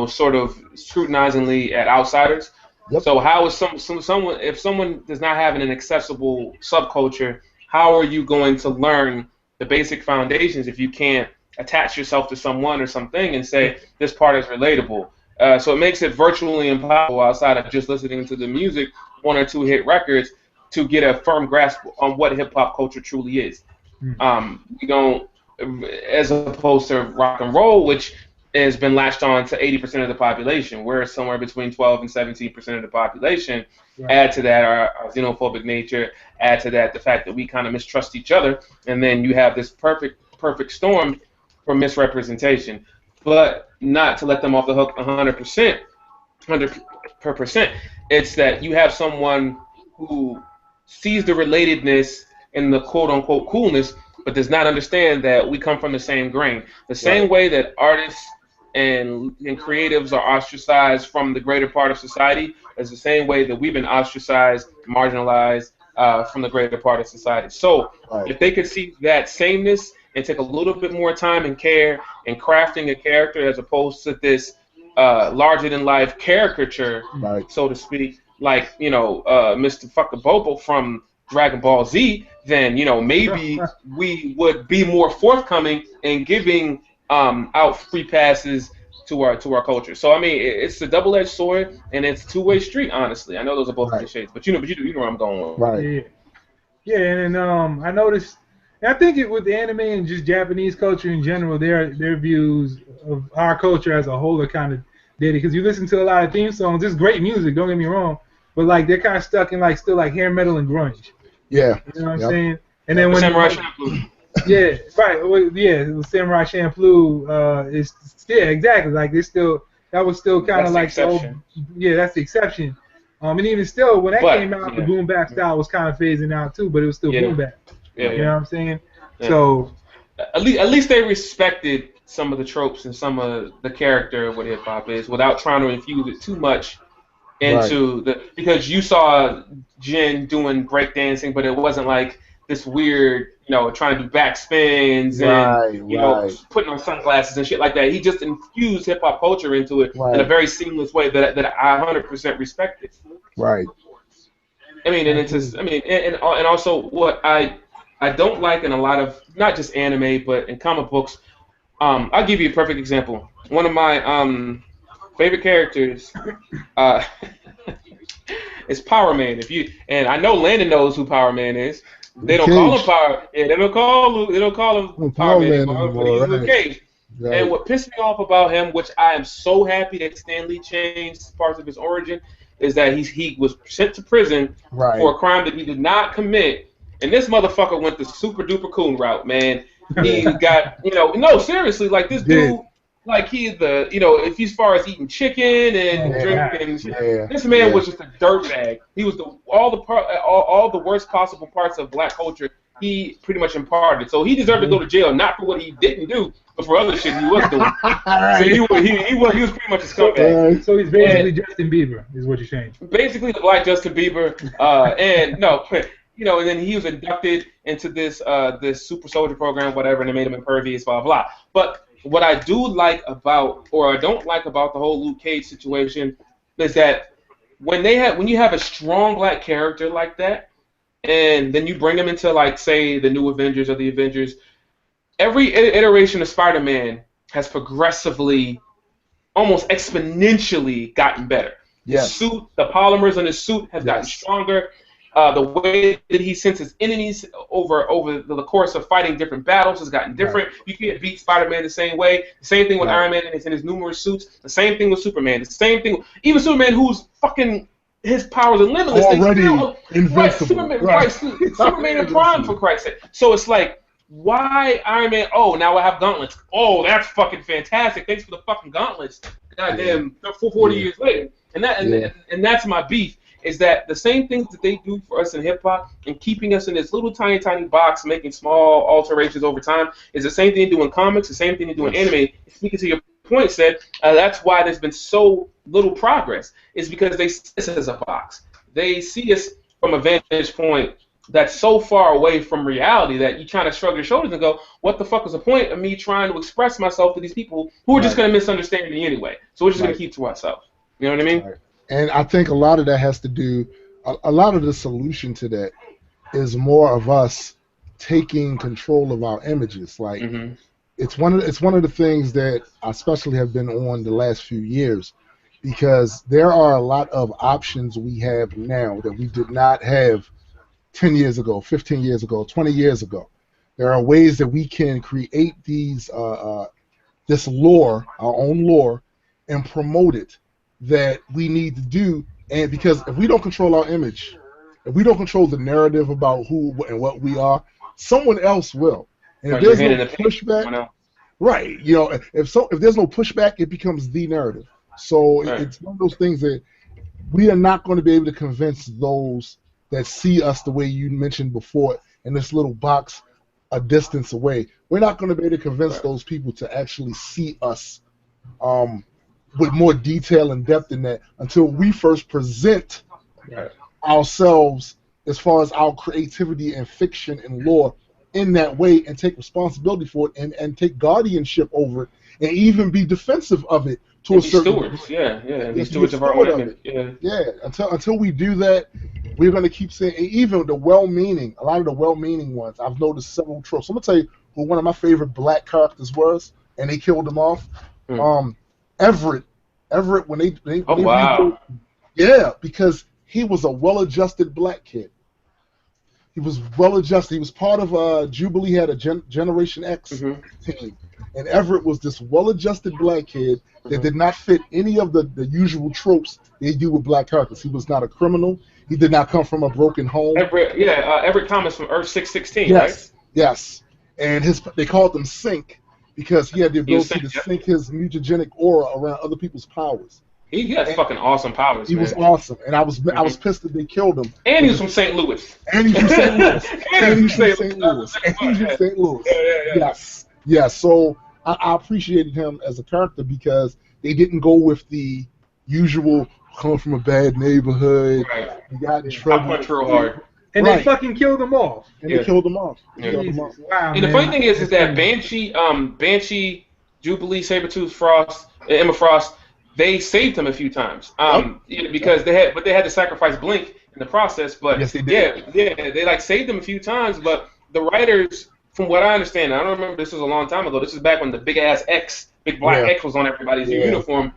sort of scrutinizingly at outsiders. Yep. So how is someone if someone does not have an accessible subculture, how are you going to learn the basic foundations if you can't attach yourself to someone or something and say this part is relatable? So it makes it virtually impossible outside of just listening to the music, 1 or 2 hit records, to get a firm grasp on what hip hop culture truly is. We don't, as opposed to rock and roll, which has been latched on to 80% of the population. We're somewhere between 12 and 17% of the population. Right. Add to that our xenophobic nature. Add to that the fact that we kind of mistrust each other, and then you have this perfect storm for misrepresentation. But not to let them off the hook 100%, 100%. It's that you have someone who sees the relatedness and the quote unquote coolness, but does not understand that we come from the same grain. The same way that artists and creatives are ostracized from the greater part of society is the same way that we've been ostracized, marginalized from the greater part of society. So if they could see that sameness and take a little bit more time and care in crafting a character as opposed to this larger-than-life caricature, so to speak, like, Mr. Fucker Bobo from Dragon Ball Z, then, maybe we would be more forthcoming in giving out free passes to our culture. So I mean, it's a double-edged sword, and it's a two-way street. Honestly, I know those are both cliches, but you know where I'm going with. Right. Yeah, and I noticed. And I think with anime and just Japanese culture in general, their views of our culture as a whole are kind of dated. Because you listen to a lot of theme songs, it's great music. Don't get me wrong, but like they're kind of stuck in like still like hair metal and grunge. Yeah. You know what I'm saying? And then when Samurai Champloo. Yeah, right. Well, yeah, Samurai Champloo is exactly like they still that was still kind of like the exception. That's the exception. And even still, when that came out, the boom bap style was kind of phasing out too, but it was still boom bap. You know what I'm saying? Yeah. So at least they respected some of the tropes and some of the character of what hip hop is without trying to infuse it too much into because you saw Jin doing breakdancing, but it wasn't like this weird, trying to do back spins and putting on sunglasses and shit like that. He just infused hip hop culture into it in a very seamless way that I 100% respected. Right. I mean, and it's just, and also what I don't like in a lot of not just anime but in comic books. I'll give you a perfect example. One of my favorite characters is Power Man. And I know Landon knows who Power Man is. They don't call him Power. Yeah, they don't call him Power Man anymore. But he's Luke Cage. Right. And what pissed me off about him, which I am so happy that Stan Lee changed parts of his origin, is that he was sent to prison for a crime that he did not commit. And this motherfucker went the super duper coon route, man. He got, no, seriously, like this dude, like he's the, if as far as eating chicken and drinking, this man was just a dirtbag. He was all the worst possible parts of black culture. He pretty much imparted. So he deserved to go to jail, not for what he didn't do, but for other shit he was doing. So he was pretty much a scumbag. So he's basically Justin Bieber, is what you're saying. Basically, the black Justin Bieber, and then he was inducted into this super soldier program, whatever, and they made him impervious, blah blah. But what I do like about, or I don't like about the whole Luke Cage situation, is that when you have a strong black character like that, and then you bring him into, like, say, the new Avengers or the Avengers, every iteration of Spider-Man has progressively, almost exponentially gotten better. Yes. His suit, the polymers in his suit have gotten stronger. The way that he senses enemies over the course of fighting different battles has gotten different. You can't beat Spider-Man the same way. The same thing with Iron Man in his numerous suits. The same thing with Superman. The same thing. Even Superman, who's fucking, his powers are limitless. Already invincible. Superman in Prime, for Christ's sake. So it's like, why Iron Man? Oh, now I have gauntlets. Oh, that's fucking fantastic. Thanks for the fucking gauntlets. Goddamn, 40 years later. And that's my beef. Is that the same things that they do for us in hip-hop and keeping us in this little tiny box, making small alterations over time, is the same thing they do in comics, the same thing they do in anime. Speaking to your point, said, that's why there's been so little progress, is because they see us as a box. They see us from a vantage point that's so far away from reality that you kind of shrug your shoulders and go, what the fuck is the point of me trying to express myself to these people who are just going to misunderstand me anyway? So we're just going to keep to ourselves. You know what I mean? Right. And I think a lot of that has to do, a lot of the solution to that is more of us taking control of our images. Like, it's one of the things that I especially have been on the last few years, because there are a lot of options we have now that we did not have 10 years ago, 15 years ago, 20 years ago. There are ways that we can create this lore, our own lore, and promote it that we need to do. And because if we don't control our image, if we don't control the narrative about who and what we are, someone else will. And if there's no pushback, right? If there's no pushback, it becomes the narrative. So it's one of those things that we are not going to be able to convince those that see us the way you mentioned before in this little box a distance away. We're not going to be able to convince those people to actually see us with more detail and depth in that until we first present ourselves as far as our creativity and fiction and lore in that way and take responsibility for it and take guardianship over it and even be defensive of it to a certain degree. And be stewards of our own image. Until we do that, we're going to keep saying, even a lot of the well-meaning ones, I've noticed several tropes. I'm going to tell you who one of my favorite black characters was, and they killed him off. Everett, when they because he was a well-adjusted black kid. He was well-adjusted. He was part of Jubilee had a Generation X team. And Everett was this well-adjusted black kid that did not fit any of the usual tropes they do with black characters. He was not a criminal. He did not come from a broken home. Everett Thomas from Earth 616, right? Yes. And they called him Sync because he had the ability to sync his mutagenic aura around other people's powers. He has fucking awesome powers. He was awesome, and I was pissed that they killed him. And he was from St. Louis. Yes. So I appreciated him as a character because they didn't go with the usual come from a bad neighborhood. You got in trouble. I punch real hard. And they fucking killed him off. They killed him off. Wow, and the funny thing is that Banshee, Jubilee, Sabretooth, Frost, Emma Frost, they saved him a few times. Because they had to sacrifice Blink in the process. But yes, they did. They saved him a few times. But the writers, from what I understand, I don't remember, this was a long time ago. This is back when the big black X was on everybody's uniform.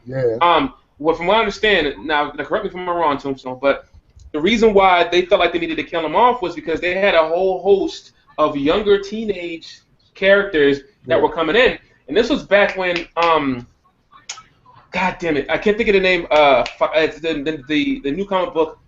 Well, from what I understand, now correct me if I'm wrong, Tombstone, but the reason why they felt like they needed to kill him off was because they had a whole host of younger teenage characters that were coming in, and this was back when God damn it, I can't think of the name. It's the new comic book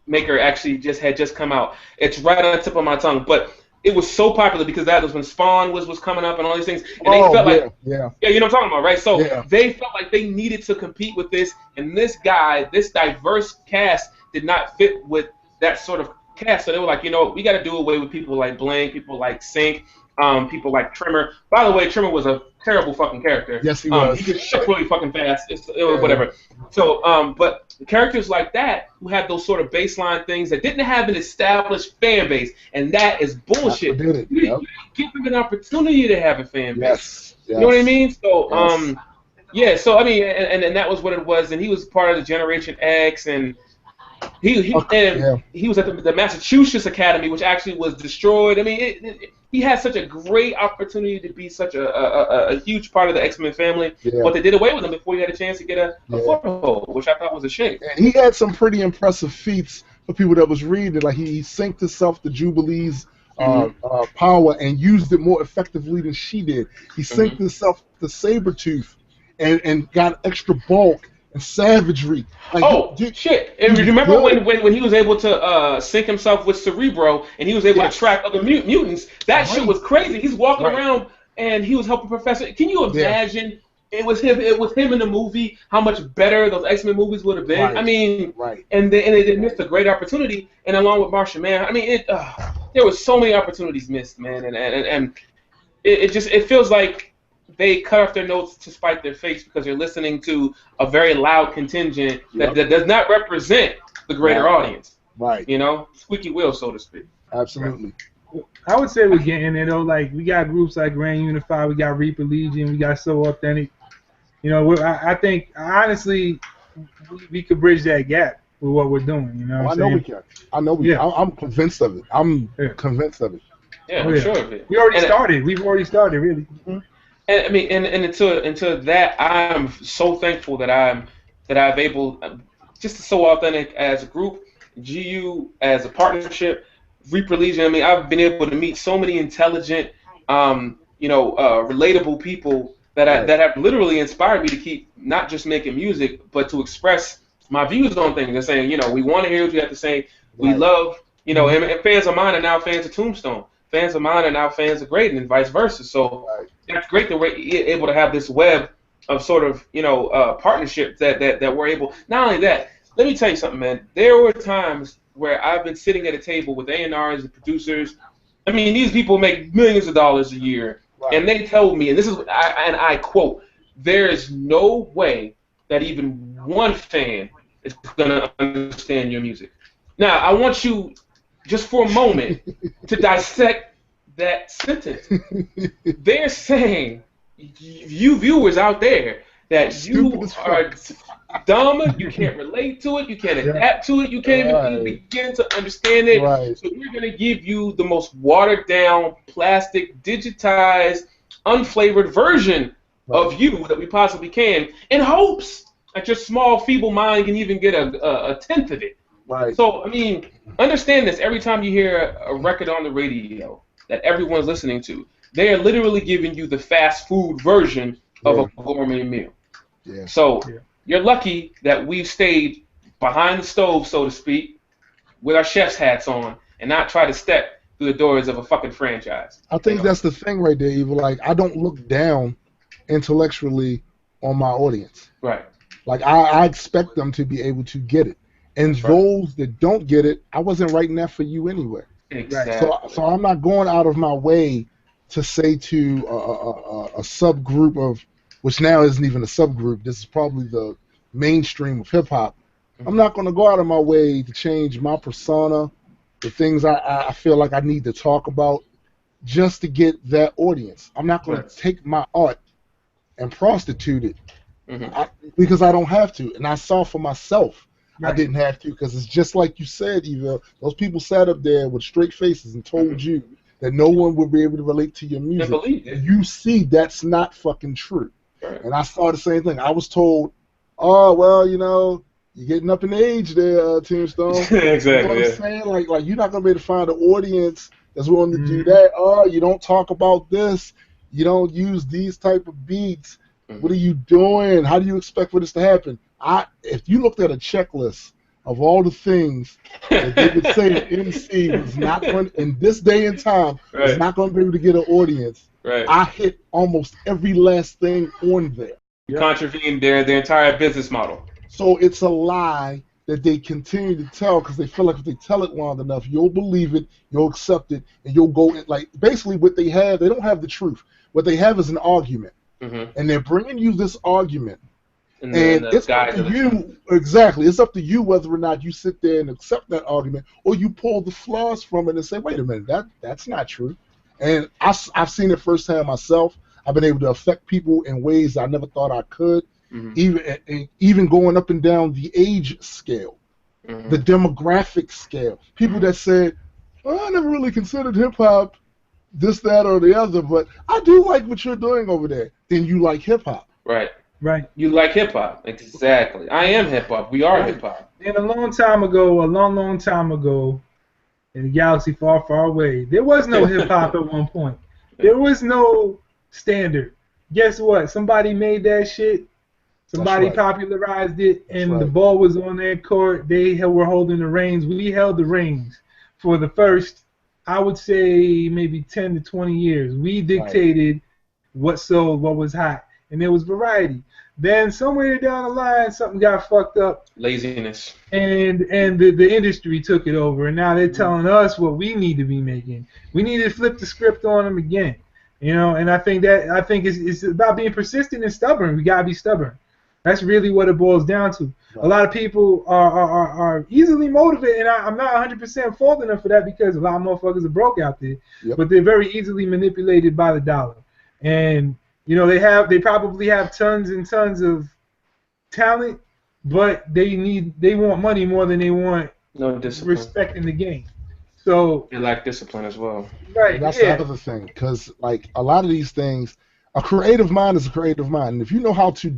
maker actually just come out. It's right on the tip of my tongue, but it was so popular because that was when Spawn was coming up and all these things, and they felt like you know what I'm talking about, right? So they felt like they needed to compete with this, and this diverse cast did not fit with that sort of cast. So they were like, we got to do away with people like Blank, people like Sync, people like Trimmer. By the way, Trimmer was a terrible fucking character. Yes, he was. He just shook really fucking fast. It was whatever. So, but characters like that who had those sort of baseline things that didn't have an established fan base, and that is bullshit. You give them an opportunity to have a fan base. You know what I mean? So, so I mean, and that was what it was. And he was part of the Generation X, and he was at the Massachusetts Academy, which actually was destroyed. I mean, he had such a great opportunity to be such a huge part of the X-Men family, but they did away with him before he had a chance to get a foothold, which I thought was a shame. And he had some pretty impressive feats for people that was reading it. Like he synced himself to Jubilee's power and used it more effectively than she did. He synced himself to Sabretooth and got extra bulk and savagery. Like, shit! And remember when he was able to sync himself with Cerebro and he was able to track other mutants? That shit was crazy. He's walking around and he was helping Professor. Can you imagine? It was him in the movie. How much better those X-Men movies would have been. I mean, and they missed a great opportunity. And along with Martian Man, I mean, there was so many opportunities missed, man. And it feels like they cut off their notes to spite their face because they're listening to a very loud contingent that does not represent the greater audience. Right. Squeaky wheel, so to speak. Absolutely. I would say we're getting it, though. Like, we got groups like Grand Unified, we got Reaper Legion, we got So Authentic. I think, honestly, we could bridge that gap with what we're doing, I know we can. I'm convinced of it. I'm convinced of it. Yeah, I'm sure of it. We've already started, really. And And I mean, and into that, I'm so thankful that I've able just so authentic as a group, GU as a partnership, Reaper Legion. I mean, I've been able to meet so many intelligent, relatable people that have literally inspired me to keep not just making music, but to express my views on things. And saying, we want to hear what you have to say. We love, and fans of mine are now fans of Tombstone. Fans of mine are now fans of Graydon, and vice versa. So it's great that we're able to have this web of sort of partnerships that we're able. Not only that, let me tell you something, man. There were times where I've been sitting at a table with A&Rs and producers. I mean, these people make millions of dollars a year, and they told me, and I quote, there is no way that even one fan is going to understand your music. Now, I want you just for a moment to dissect that sentence. They're saying, you viewers out there, that you are dumb, you can't relate to it, you can't adapt to it, you can't even begin to understand it. So we're going to give you the most watered down, plastic, digitized, unflavored version of you that we possibly can, in hopes that your small, feeble mind can even get a tenth of it. So, I mean, understand this. Every time you hear a record on the radio that everyone's listening to, they are literally giving you the fast food version of a gourmet meal. So you're lucky that we've stayed behind the stove, so to speak, with our chef's hats on, and not try to step through the doors of a fucking franchise. I think that's the thing right there, Evil. Like, I don't look down intellectually on my audience. Like, I expect them to be able to get it. And those that don't get it, I wasn't writing that for you anyway. Exactly. So I'm not going out of my way to say to a subgroup of, which now isn't even a subgroup, this is probably the mainstream of hip-hop. I'm not going to go out of my way to change my persona, the things I feel like I need to talk about, just to get that audience. I'm not going to take my art and prostitute it because I don't have to. And I saw for myself I didn't have to, because it's just like you said, Eva. Those people sat up there with straight faces and told you that no one would be able to relate to your music. And you see that's not fucking true. And I saw the same thing. I was told, oh, well, you're getting up in age there, Tombstone. Exactly. You know what I'm saying? Like you're not going to be able to find an audience that's willing to do that. Oh, you don't talk about this. You don't use these type of beats. What are you doing? How do you expect for this to happen? If you looked at a checklist of all the things that they would say an MC was not going, in this day and time, is not going to be able to get an audience, I hit almost every last thing on there. Contravened their entire business model. So it's a lie that they continue to tell, because they feel like if they tell it long enough, you'll believe it, you'll accept it, and you'll go in. Like, basically what they have, they don't have the truth. What they have is an argument. And they're bringing you this argument. And it's up to you, exactly. It's up to you whether or not you sit there and accept that argument, or you pull the flaws from it and say, wait a minute, that's not true. And I've seen it firsthand myself. I've been able to affect people in ways I never thought I could, even going up and down the age scale, the demographic scale. People that said, I never really considered hip-hop this, that, or the other, but I do like what you're doing over there. Then you like hip-hop. Right. You like hip-hop. Exactly. I am hip-hop. We are hip-hop. And a long time ago, in a galaxy far, far away, there was no hip-hop at one point. There was no standard. Guess what? Somebody made that shit. Somebody popularized it, and the ball was on their court. They were holding the reins. We held the reins for the first, I would say, maybe 10 to 20 years. We dictated what sold, what was hot, and there was variety. Then somewhere down the line, something got fucked up. Laziness. And the industry took it over, and now they're telling us what we need to be making. We need to flip the script on them again, And I think it's about being persistent and stubborn. We gotta be stubborn. That's really what it boils down to. A lot of people are easily motivated, and I'm not 100% faulting them for that, because a lot of motherfuckers are broke out there. But they're very easily manipulated by the dollar, and they probably have tons and tons of talent, but they want money more than they want respect in the game. So they lack discipline as well. That's the other thing, because like a lot of these things, A creative mind is a creative mind. And if you know how to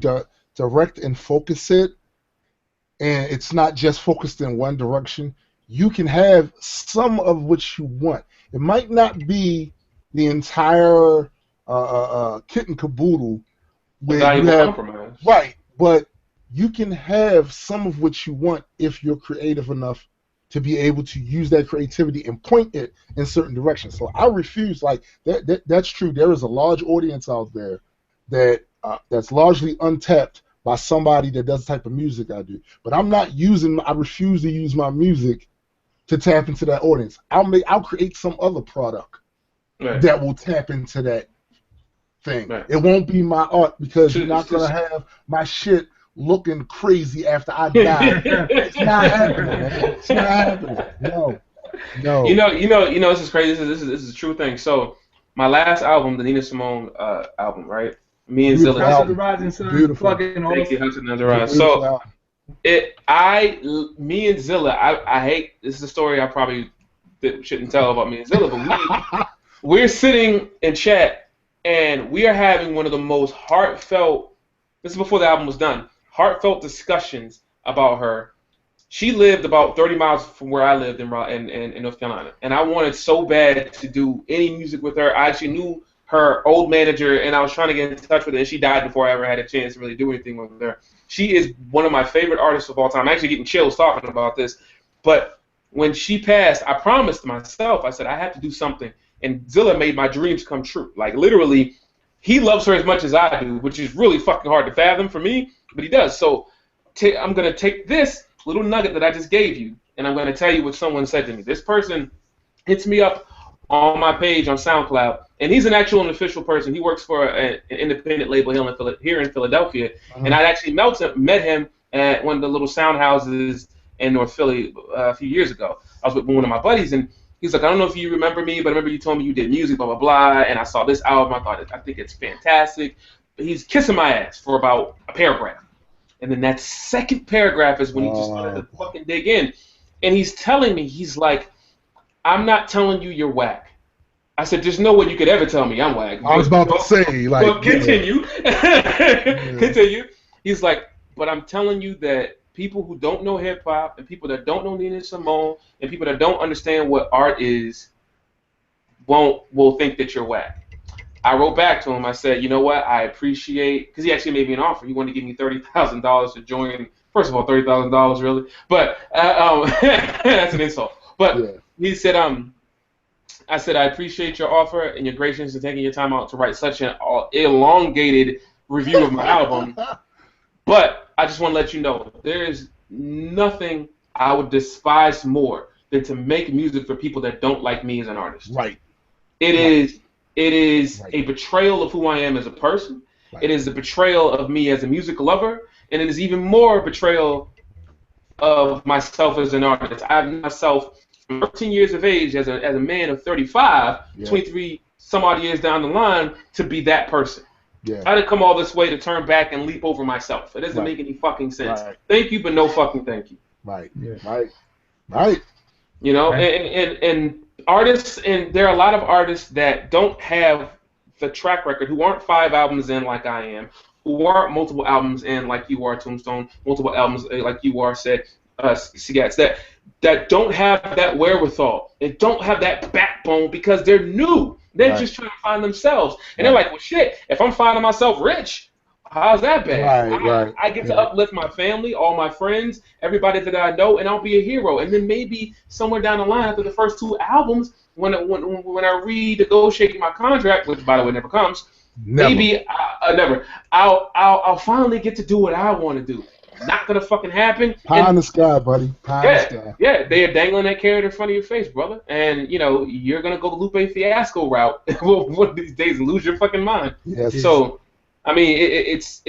direct and focus it, and it's not just focused in one direction, you can have some of what you want. It might not be the entire kit and caboodle where you have compromise. Right, but you can have some of what you want if you're creative enough to be able to use that creativity and point it in certain directions. So I refuse. Like that's true. There is a large audience out there that's largely untapped by somebody that does the type of music I do. But I refuse to use my music to tap into that audience. I'll create some other product that will tap into that thing. Right. It won't be my art because you're not gonna have my shit looking crazy after I die. It's not happening, man. It's not happening. No. You know. This is crazy. This is a true thing. So, my last album, the Nina Simone album, right? Me and Zilla. House of the Rising Sun. Beautiful. Thank you, House of the Rising. So, me and Zilla. I hate. This is a story I probably shouldn't tell about me and Zilla, but we're sitting in chat. And we are having one of the most heartfelt, this is before the album was done, heartfelt discussions about her. She lived about 30 miles from where I lived in North Carolina. And I wanted so bad to do any music with her. I actually knew her old manager, and I was trying to get in touch with her, and she died before I ever had a chance to really do anything with her. She is one of my favorite artists of all time. I'm actually getting chills talking about this. But when she passed, I promised myself, I said, I have to do something. And Zilla made my dreams come true. Like, literally, he loves her as much as I do, which is really fucking hard to fathom for me, but he does. So I'm going to take this little nugget that I just gave you, and I'm going to tell you what someone said to me. This person hits me up on my page on SoundCloud, and he's an actual and official person. He works for an independent label here in Philadelphia, and I actually met him at one of the little sound houses in North Philly a few years ago. I was with one of my buddies, and he's like, I don't know if you remember me, but I remember you told me you did music, blah, blah, blah, and I saw this album. I think it's fantastic. But he's kissing my ass for about a paragraph. And then that second paragraph is when he just started to fucking dig in. And he's telling me, he's like, I'm not telling you you're whack. I said, there's no way you could ever tell me I'm whack. I was about to say, like. But continue. Continue. He's like, but I'm telling you that people who don't know hip-hop and people that don't know Nina Simone and people that don't understand what art is will think that you're whack. I wrote back to him. I said, you know what? I appreciate, because he actually made me an offer. He wanted to give me $30,000 to join. First of all, $30,000 really, but that's an insult. But he said, I said, I appreciate your offer and your graciousness in taking your time out to write such an elongated review of my album. But I just want to let you know, there is nothing I would despise more than to make music for people that don't like me as an artist. Right. It is a betrayal of who I am as a person. Right. It is a betrayal of me as a music lover, and it is even more a betrayal of myself as an artist. I have myself from 13 years of age as a man of 35, 23 some odd years down the line to be that person. Yeah. I didn't come all this way to turn back and leap over myself. It doesn't make any fucking sense. Right. Thank you, but no fucking thank you. Right. Yeah. Right. You know, and artists, and there are a lot of artists that don't have the track record, who aren't 5 albums in like I am, who aren't multiple albums in like you are, Tombstone, multiple albums like you are, said, Sigats, that don't have that wherewithal, and don't have that backbone because they're new. They're just trying to find themselves. And they're like, well, shit, if I'm finding myself rich, how's that bad? I get to uplift my family, all my friends, everybody that I know, and I'll be a hero. And then maybe somewhere down the line, after the first 2 albums, when I renegotiate my contract, which, by the way, never comes, maybe I'll finally get to do what I want to do. Not gonna fucking happen. Pie in the sky, buddy. Pie in the sky. Yeah, they are dangling that carrot in front of your face, brother. And you know you're gonna go the Lupe Fiasco route one of these days and lose your fucking mind. Yes. So, I mean, it's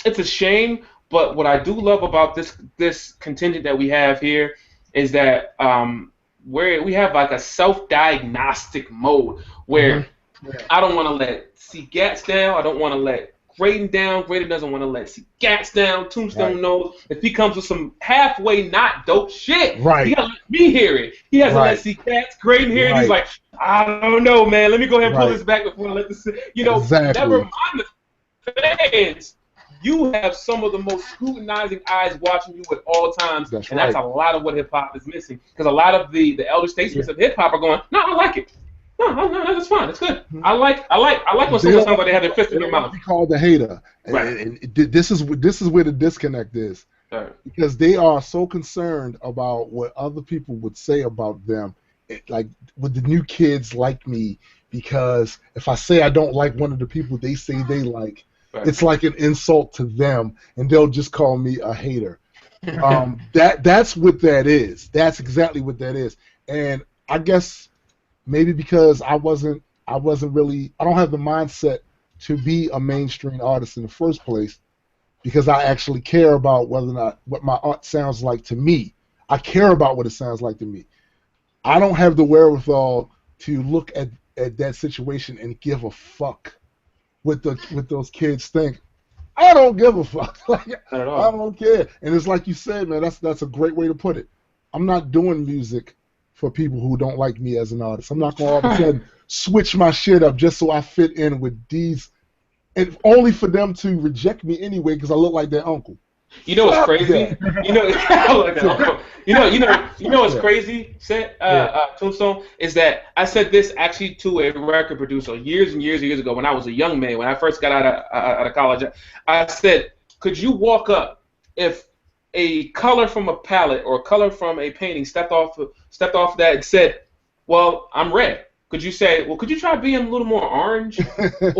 a shame. But what I do love about this contingent that we have here is that we have like a self-diagnostic mode where I don't want to let C-Gats down. I don't want to let Graydon down. Graydon doesn't want to let see Gats down. Tombstone knows if he comes with some halfway not dope shit, he gotta let me hear it. He hasn't let see Gats, Graydon hear it. He's like, I don't know, man. Let me go ahead and pull this back before I let this. Never mind the fans. You have some of the most scrutinizing eyes watching you at all times, that's a lot of what hip hop is missing. Because a lot of the elder statesmen of hip hop are going, no, I like it. No, that's fine. It's good. I like when someone sounds like they have their fist in their mouth. Be called a hater, and this is where the disconnect is, because they are so concerned about what other people would say about them. Like, would the new kids like me? Because if I say I don't like one of the people they say they like, it's like an insult to them, and they'll just call me a hater. That's what that is. That's exactly what that is. And I guess maybe because I don't have the mindset to be a mainstream artist in the first place, because I actually care about whether or not what my art sounds like to me. I care about what it sounds like to me. I don't have the wherewithal to look at that situation and give a fuck what those kids think. I don't give a fuck. Like, I don't care. And it's like you said, man, that's a great way to put it. I'm not doing music for people who don't like me as an artist. I'm not going to all of a sudden switch my shit up just so I fit in with these, and only for them to reject me anyway because I look like their uncle. You know what's crazy? You know what's crazy, Tombstone, is that I said this actually to a record producer years and years ago when I was a young man, when I first got out of college. I said, could you walk up if a color from a palette or a color from a painting stepped off that and said, well, I'm red. Could you say, well, could you try being a little more orange or a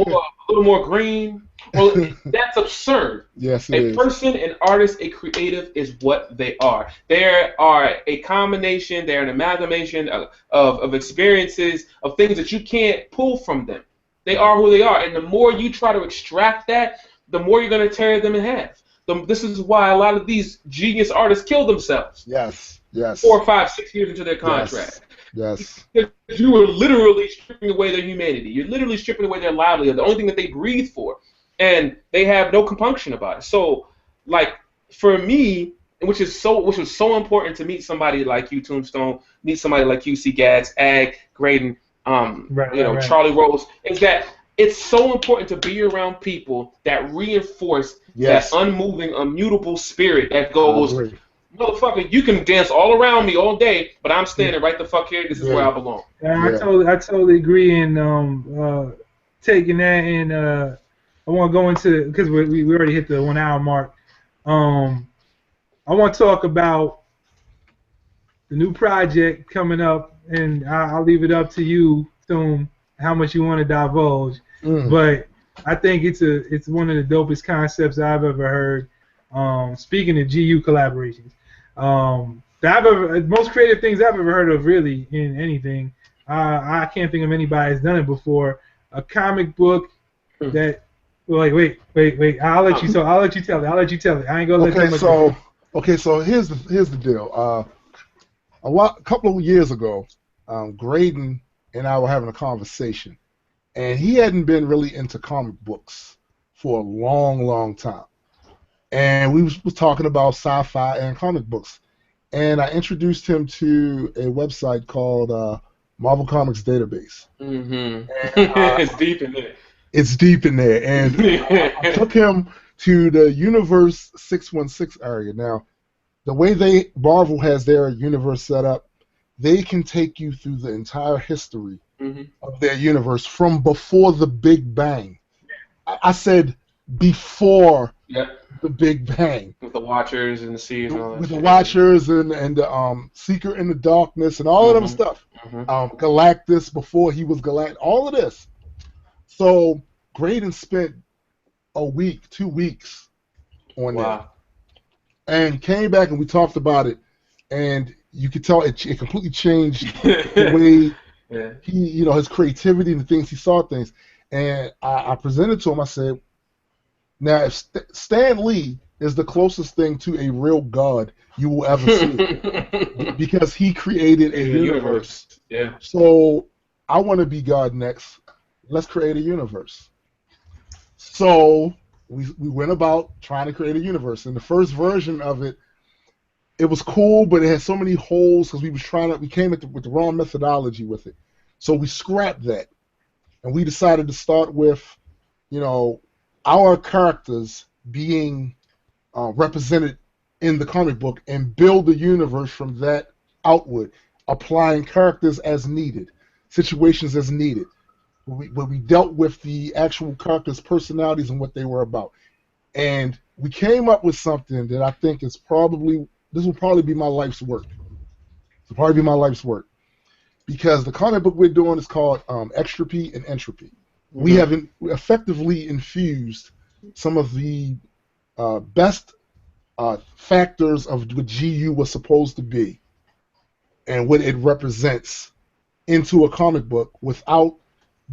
little more green? Well, that's absurd. Yes, it is. A person, an artist, a creative is what they are. They are a combination, they're an amalgamation of experiences, of things that you can't pull from them. They are who they are. And the more you try to extract that, the more you're going to tear them in half. This is why a lot of these genius artists kill themselves. Yes. 4, 5, 6 years into their contract. Yes. You are literally stripping away their humanity. You're literally stripping away their livelihood, the only thing that they breathe for. And they have no compunction about it. So, like, for me, which was so important to meet somebody like you, Tombstone, meet somebody like you, C. Gads, Ag, Graydon, Charlie Rose, is that it's so important to be around people that reinforce that unmoving, immutable spirit that goes, motherfucker, you can dance all around me all day, but I'm standing right the fuck here. This is where I belong. I totally agree. And taking that, and I want to go into, because we already hit the 1 hour mark. I want to talk about the new project coming up, and I'll leave it up to you, Toom, how much you want to divulge. But I think it's one of the dopest concepts I've ever heard. Speaking of GU collaborations, most creative things I've ever heard of, really, in anything. I can't think of anybody that's done it before. A comic book that. Wait. I'll let you tell it. I ain't gonna let you tell it. Okay, so here's the deal. A couple of years ago, Graydon and I were having a conversation, and he hadn't been really into comic books for a long time. And we was talking about sci-fi and comic books. And I introduced him to a website called Marvel Comics Database. Mm-hmm. And, it's deep in there. It's deep in there. And I took him to the Universe 616 area. Now, the way Marvel has their universe set up, they can take you through the entire history of their universe from before the Big Bang. I said before the Big Bang. With the Watchers and the Seas and all that. With the Watchers and the Seeker in the Darkness and all of them stuff. Galactus before he was Galactus. All of this. So Graydon spent a week, 2 weeks on that. And came back and we talked about it. And you could tell it completely changed the way he, his creativity and the things he saw things. And I presented to him, I said, now if Stan Lee is the closest thing to a real God you will ever see because he created a universe. Yeah. So I want to be God next. Let's create a universe. So we went about trying to create a universe. And the first version of it, it was cool, but it had so many holes because we came with the wrong methodology with it. So we scrapped that, and we decided to start with, our characters being represented in the comic book and build the universe from that outward, applying characters as needed, situations as needed. Where we dealt with the actual characters' personalities and what they were about. And we came up with something that I think this will probably be my life's work. It'll probably be my life's work. Because the comic book we're doing is called Extropy and Entropy. Mm-hmm. We have effectively infused some of the best factors of what GU was supposed to be and what it represents into a comic book without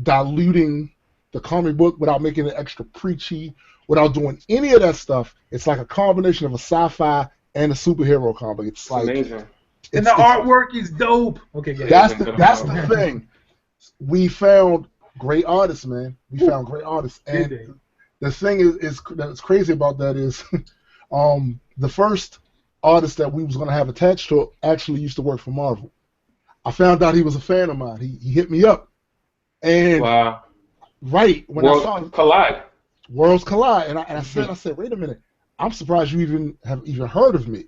diluting the comic book, without making it extra preachy, without doing any of that stuff. It's like a combination of a sci-fi and a superhero comic. It's like amazing. And the artwork is dope. Okay, good. That's the thing. We found great artists, man. We found great artists, and the thing that's crazy about that is, the first artist that we was gonna have attached to it actually used to work for Marvel. I found out he was a fan of mine. He hit me up. And wow. Right when Worlds I saw collide. Worlds collide, and I said, wait a minute, I'm surprised you have heard of me.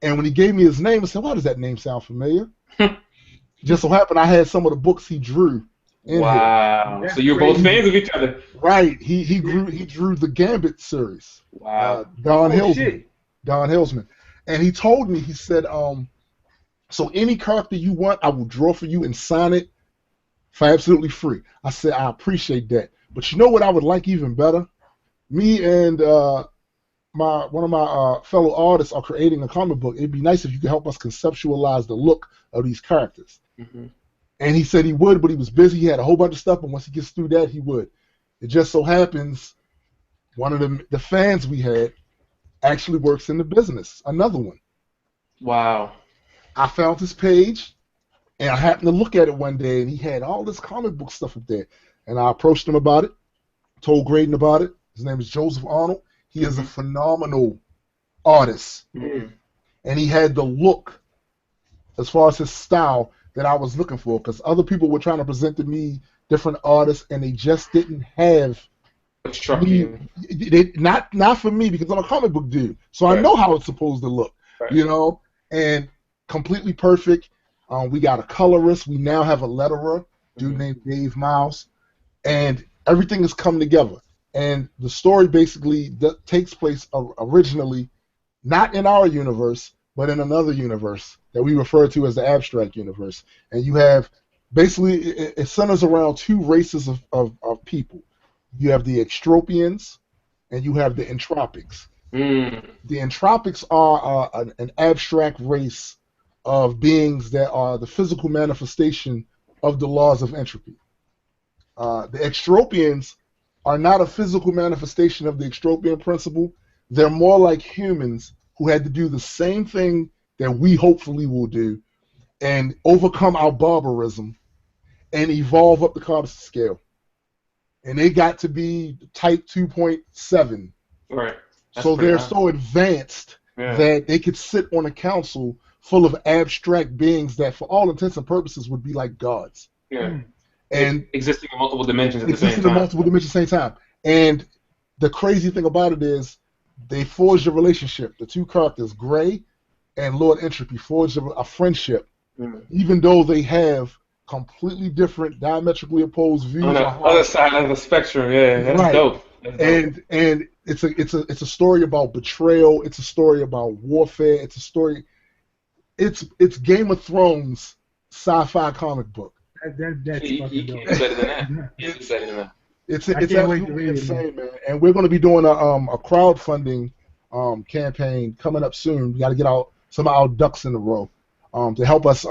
And when he gave me his name, I said, why does that name sound familiar? Just so happened I had some of the books he drew. Wow! So you're both fans of each other. Right. He drew the Gambit series. Wow. Don Hillsman, and he told me, he said, so any character you want, I will draw for you and sign it for absolutely free. I said, I appreciate that. But you know what I would like even better? Me and one of my fellow artists are creating a comic book. It'd be nice if you could help us conceptualize the look of these characters. Mm-hmm. And he said he would, but he was busy. He had a whole bunch of stuff, and once he gets through that, he would. It just so happens one of the fans we had actually works in the business. Another one. Wow. I found his page. And I happened to look at it one day, and he had all this comic book stuff up there. And I approached him about it, told Graydon about it. His name is Joseph Arnold. He is a phenomenal artist. Mm-hmm. And he had the look, as far as his style, that I was looking for. Because other people were trying to present to me different artists, and they just didn't have me. Not for me, because I'm a comic book dude. So right. I know how it's supposed to look, right. And completely perfect. We got a colorist. We now have a letterer, dude named Dave Miles, and everything has come together. And the story basically takes place originally not in our universe, but in another universe that we refer to as the abstract universe. And you have basically it centers around two races of people. You have the Extropians and you have the Entropics. Mm. The Entropics are an abstract race of beings that are the physical manifestation of the laws of entropy. The Extropians are not a physical manifestation of the Extropian principle. They're more like humans who had to do the same thing that we hopefully will do and overcome our barbarism and evolve up the Carter scale. And they got to be type 2.7. Right. So they're so advanced that they could sit on a council full of abstract beings that, for all intents and purposes, would be like gods. Yeah. And existing in multiple dimensions at the same time. And the crazy thing about it is they forged a relationship. The two characters, Gray and Lord Entropy, forged a friendship, even though they have completely different, diametrically opposed views. On the other side of the spectrum, that's right. Dope. And it's a story about betrayal. It's a story about warfare. It's a story. It's Game of Thrones sci-fi comic book. That's fucking dope. Better than that. It's better than that. It's absolutely insane, man. And we're going to be doing a crowdfunding campaign coming up soon. We got to get some of our ducks in a row to help us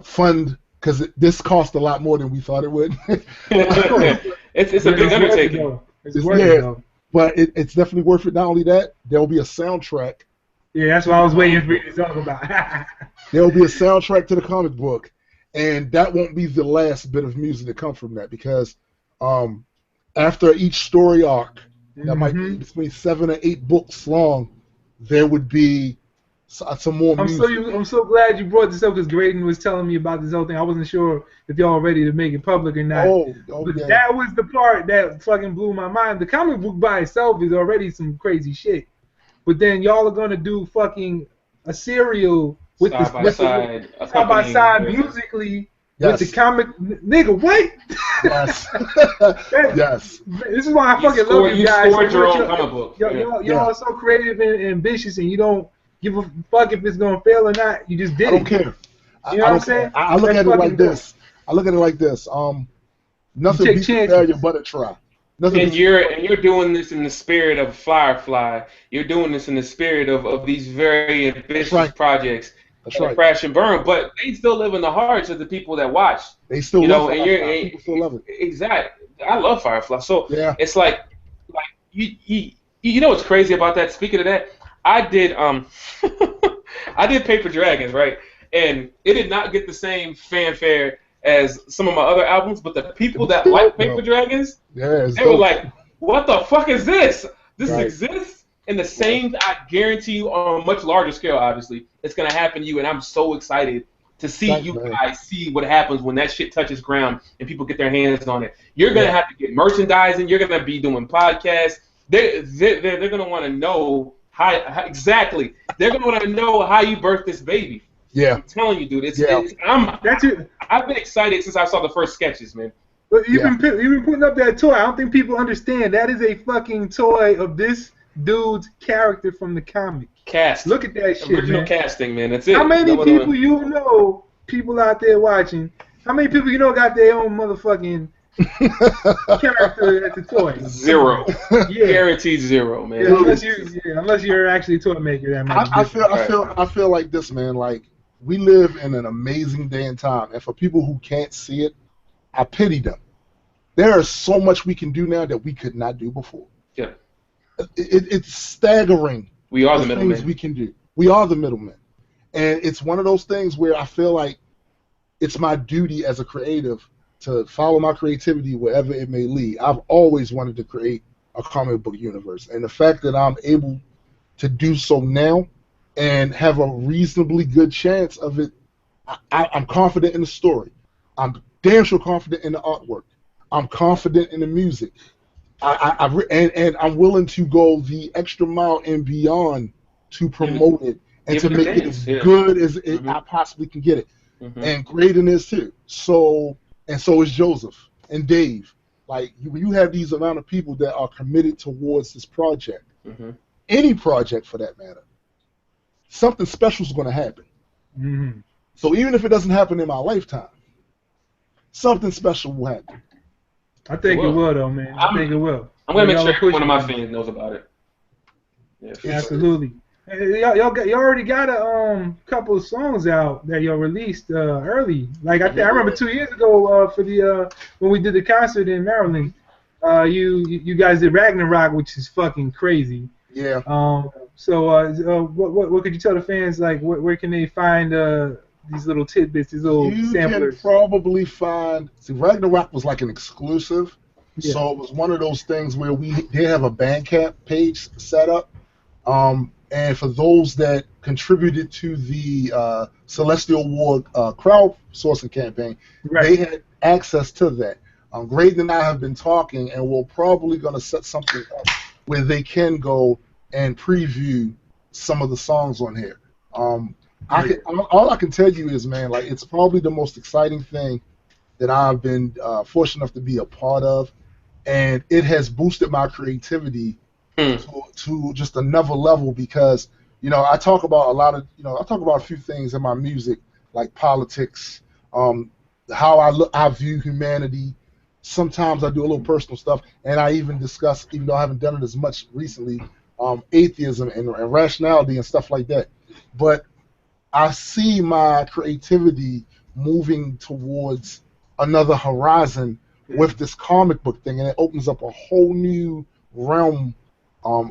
fund, because this cost a lot more than we thought it would. It's a big undertaking. It's worth it, though. But it's definitely worth it. Not only that, there'll be a soundtrack. Yeah, that's what I was waiting for you to talk about. There'll be a soundtrack to the comic book, and that won't be the last bit of music that comes from that, because after each story arc, that might be Mm-hmm. between 7 or 8 books long, there would be some more music. I'm so glad you brought this up because Graydon was telling me about this whole thing. I wasn't sure if y'all were ready to make it public or not. Oh But yeah, that was the part that fucking blew my mind. The comic book by itself is already some crazy shit. But then y'all are gonna do fucking a serial with Side this by with the side, side by accompanying side everything. musically with the yes, comic nigga. What? yes, That- yes, this is why I fucking love you You guys so scored your much. own comic book. Yeah. Y'all are so creative and ambitious, and you don't give a fuck if it's gonna fail or not. You just I did don't it. care. You know I what I'm don't care. saying? I look That's at it like fucking dope. this. I look at it like this. You Nothing take beats a failure chances. but a try. Nothing And beats a failure. you're doing this in the spirit of Firefly. You're doing this in the spirit of these very That's ambitious right. projects That's that right. crash and burn, but they still live in the hearts of the people that watch. They still You love know, and you're Firefly. People still love it. exactly. I love Firefly. So Yeah. it's like you know what's crazy about that? Speaking of that, I did I did Paper Dragons, right? And it did not get the same fanfare as some of my other albums, but the It people was that like dope, Paper though. Dragons, Yeah, it's they were dope. like, "What the fuck is this? This Right. exists?" And the same, I guarantee you, on a much larger scale, obviously, it's gonna happen to you. And I'm so excited to see Thanks, you man. guys see what happens when that shit touches ground and people get their hands on it. You're gonna Yeah. have to get merchandising. You're gonna be doing podcasts. They're gonna want to know how exactly. They're gonna want to know how you birthed this baby. Yeah. I'm telling you, dude. Yeah. That's it. I've been excited since I saw the first sketches, man. But Yeah. you've been putting up that toy. I don't think people understand that is a fucking toy of this dude's character from the comic. Cast. Look at that shit, Original man. casting, man. That's it. How many No people other- you know, people out there watching, how many people you know got their own motherfucking character as a toy? Zero. Yeah. Guaranteed zero, man. Yeah, unless you're actually a toy maker, that might be I different. feel like this, man. Like, we live in an amazing day and time, and for people who can't see it, I pity them. There is so much we can do now that we could not do before. Yeah. It's staggering. We are the things middlemen. we can do. We are the middlemen, and it's one of those things where I feel like it's my duty as a creative to follow my creativity wherever it may lead. I've always wanted to create a comic book universe, and the fact that I'm able to do so now and have a reasonably good chance of it, I'm confident in the story. I'm damn sure confident in the artwork. I'm confident in the music. And I'm willing to go the extra mile and beyond to promote it and Give to it a make it chance, as yeah. good as Mhm. I possibly can get it. Mhm. And Graydon is too. So is Joseph and Dave. Like, when you have these amount of people that are committed towards this project, Mhm. any project for that matter, something special is going to happen. Mm-hmm. So even if it doesn't happen in my lifetime, something special will happen. I think it will, though, man. I think it will. I'm gonna make Y'all sure are pushing one of my it. fans knows about it. Yeah, for sure. Absolutely. Hey, y'all already got a couple of songs out that y'all released early. Like I remember 2 years ago for the when we did the concert in Maryland, you guys did Ragnarok, which is fucking crazy. Yeah. So what could you tell the fans, like where can they find these little tidbits, these little You samplers? can probably find. See, Ragnarok was like an exclusive, Yeah. so it was one of those things where we did have a Bandcamp page set up, and for those that contributed to the Celestial War crowdsourcing campaign, Right. they had access to that. Graydon and I have been talking, and we're probably going to set something up where they can go and preview some of the songs on here. All I can tell you is, man, like, it's probably the most exciting thing that I've been fortunate enough to be a part of, and it has boosted my creativity to just another level because, I talk about a few things in my music, like politics, how I view humanity. Sometimes I do a little personal stuff, and I even discuss, even though I haven't done it as much recently, atheism and rationality and stuff like that. But I see my creativity moving towards another horizon with this comic book thing, and it opens up a whole new realm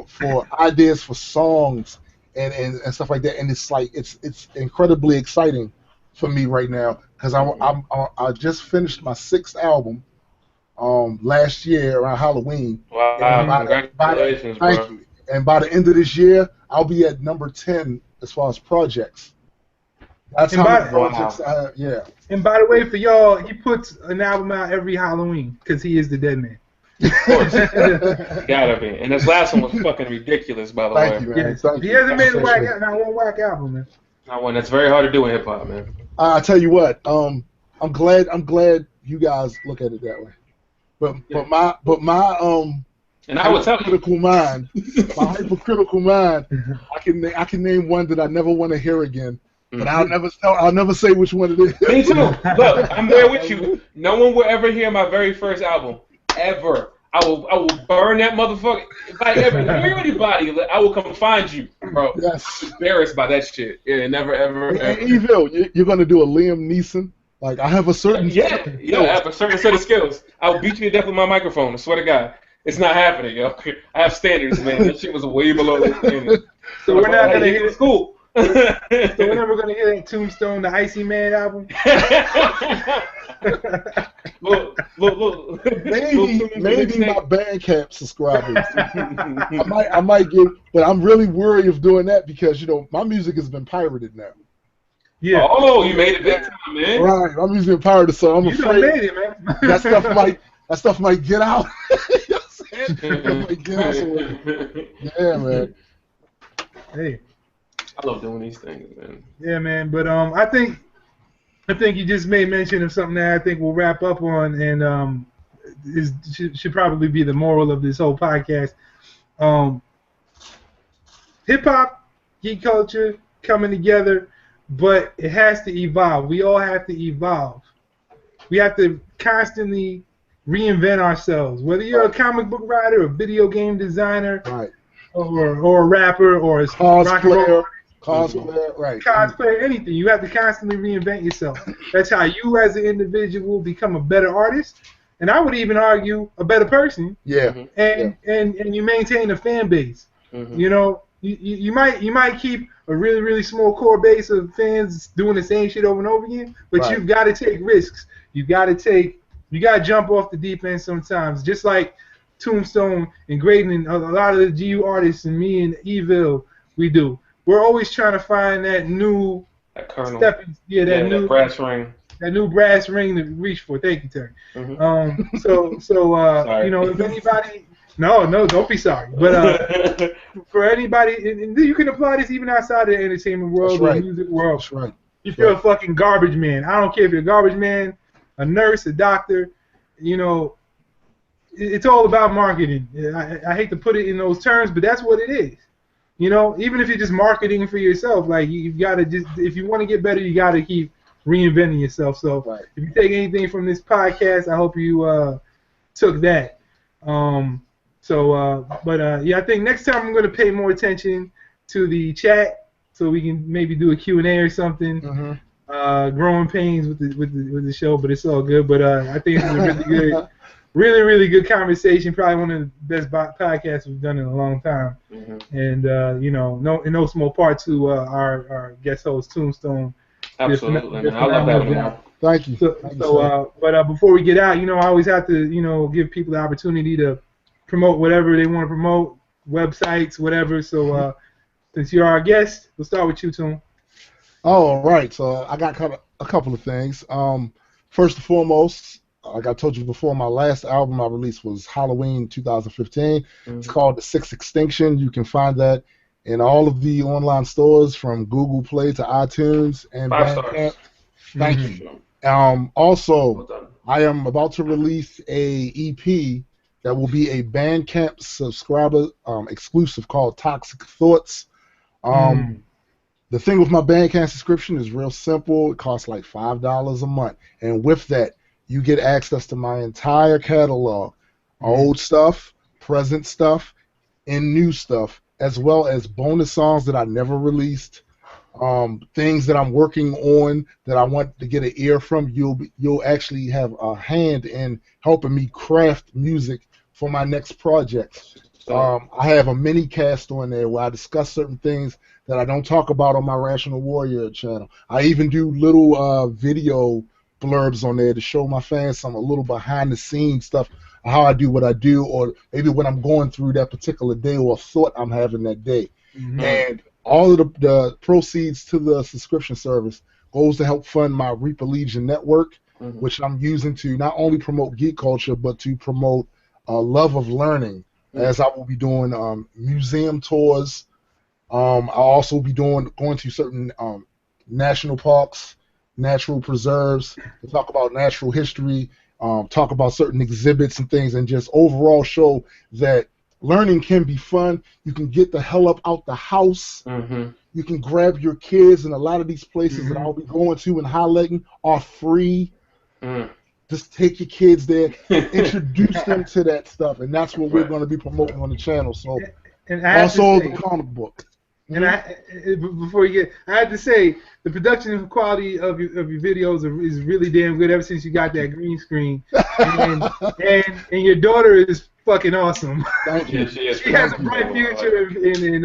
for ideas for songs and stuff like that. And it's like it's incredibly exciting for me right now because I just finished my 6th album, last year around Halloween. Wow, congratulations, bro. Thank you. And by the end of this year, I'll be at number 10 as far as projects. That's And how by- many projects I have. Yeah. And by the way, for y'all, he puts an album out every Halloween because he is the Dead Man. Of course. Gotta be. And this last one was fucking ridiculous, by the way. Thank you, man. Yes. Thank He you. hasn't made I appreciate it. not one whack album, man. Not one. That's very hard to do in hip hop, man. I tell you what, I'm glad you guys look at it that way. But my And I would tell you. hypocritical mind, my hypocritical mind, I can name one that I never want to hear again. But I'll never say which one it is. Me too. Look, I'm there with you. No one will ever hear my very first album, ever. I will burn that motherfucker. If I ever hear anybody, I will come find you, bro. Yes. Embarrassed by that shit. Yeah, never, ever, And ever. Evil, you're gonna do a Liam Neeson. Like I have a certain Yeah, I have a certain set of skills. I will beat you to death with my microphone. I swear to God, it's not happening, yo. I have standards, man. That shit was way below the standards. So we're not gonna hit hear school. So we're never gonna hear that Tombstone, the Icy Man album. Look. Maybe my Bandcamp subscribers. I might get, but I'm really worried of doing that because my music has been pirated now. Yeah. Oh, you made it big time, man. Right, my music been pirated, so I'm You done afraid made it, man. that stuff might get out. You know what I'm saying? It might get out somewhere. Yeah, man. Hey. I love doing these things, man. Yeah, man. But I think you just made mention of something that I think we'll wrap up on, and should probably be the moral of this whole podcast. Hip hop, geek culture coming together, but it has to evolve. We all have to evolve. We have to constantly reinvent ourselves. Whether you're a comic book writer, a video game designer, Right. or a rapper, or a Cosplayer, right. Cosplayer, anything. You have to constantly reinvent yourself. That's how you, as an individual, become a better artist, and I would even argue a better person. Yeah. And you maintain a fan base. Mm-hmm. You might keep a really, really small core base of fans doing the same shit over and over again, but Right. you've got to take risks. You got to jump off the deep end sometimes. Just like Tombstone and Graydon and a lot of the GU artists and me and Evil, we do. We're always trying to find that new kernel. New brass ring. That new brass ring to reach for. Thank you, Terry. Mm-hmm. If anybody, no, don't be sorry. But for anybody, and you can apply this even outside of the entertainment world or the music world. That's right. If you're a fucking garbage man, I don't care if you're a garbage man, a nurse, a doctor, it's all about marketing. I hate to put it in those terms, but that's what it is. Even if you're just marketing for yourself, like you've got to if you want to get better, you got to keep reinventing yourself. So if you take anything from this podcast, I hope you took that. I think next time I'm going to pay more attention to the chat, so we can maybe do a Q&A or something. Mm-hmm. Growing pains with the show, but it's all good. But I think it's a really good. Really, really good conversation. Probably one of the best podcasts we've done in a long time. Mm-hmm. And no small part to our guest host Tombstone. Absolutely, man. I love that one. Thank you. But before we get out, I always have to give people the opportunity to promote whatever they want to promote, websites, whatever. So since you're our guest, we'll start with you, Toom. All right. So I got a couple of things. First and foremost, like I told you before, my last album I released was Halloween 2015. Mm-hmm. It's called The Sixth Extinction. You can find that in all of the online stores from Google Play to iTunes and 5 stars. Thank you. Also, well, I am about to release a EP that will be a Bandcamp subscriber exclusive called Toxic Thoughts. The thing with my Bandcamp subscription is real simple. It costs like $5 a month, and with that, you get access to my entire catalog, old stuff, present stuff, and new stuff, as well as bonus songs that I never released, things that I'm working on that I want to get an ear from. You'll actually have a hand in helping me craft music for my next project. I have a mini cast on there where I discuss certain things that I don't talk about on my Rational Warrior channel. I even do little video blurbs on there to show my fans some a little behind the scenes stuff of how I do what I do, or maybe what I'm going through that particular day or a thought I'm having that day. Mhm. And all of the proceeds to the subscription service goes to help fund my Reaper Legion network, which I'm using to not only promote geek culture, but to promote a love of learning, as I will be doing museum tours. I'll also be going to certain national parks, natural preserves, to talk about natural history, talk about certain exhibits and things, and just overall show that learning can be fun. You can get the hell up out the house. You can grab your kids, and a lot of these places that I'll be going to and highlighting are free. Just take your kids there, introduce them to that stuff, and that's what we're going to be promoting on the channel. So, and I also the comic book. And before you get, I have to say the production quality of your videos is really damn good ever since you got that green screen, and your daughter is fucking awesome. Thank you. She has a bright future in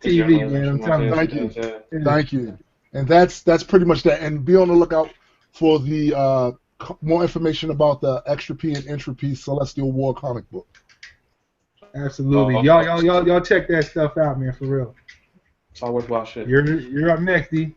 TV, man. I'm telling you. Thank you. And that's pretty much that. And be on the lookout for the more information about the Extra P and Entropy Celestial War comic book. Absolutely, y'all check that stuff out, man, for real. It's all worthwhile shit. You're up next, D.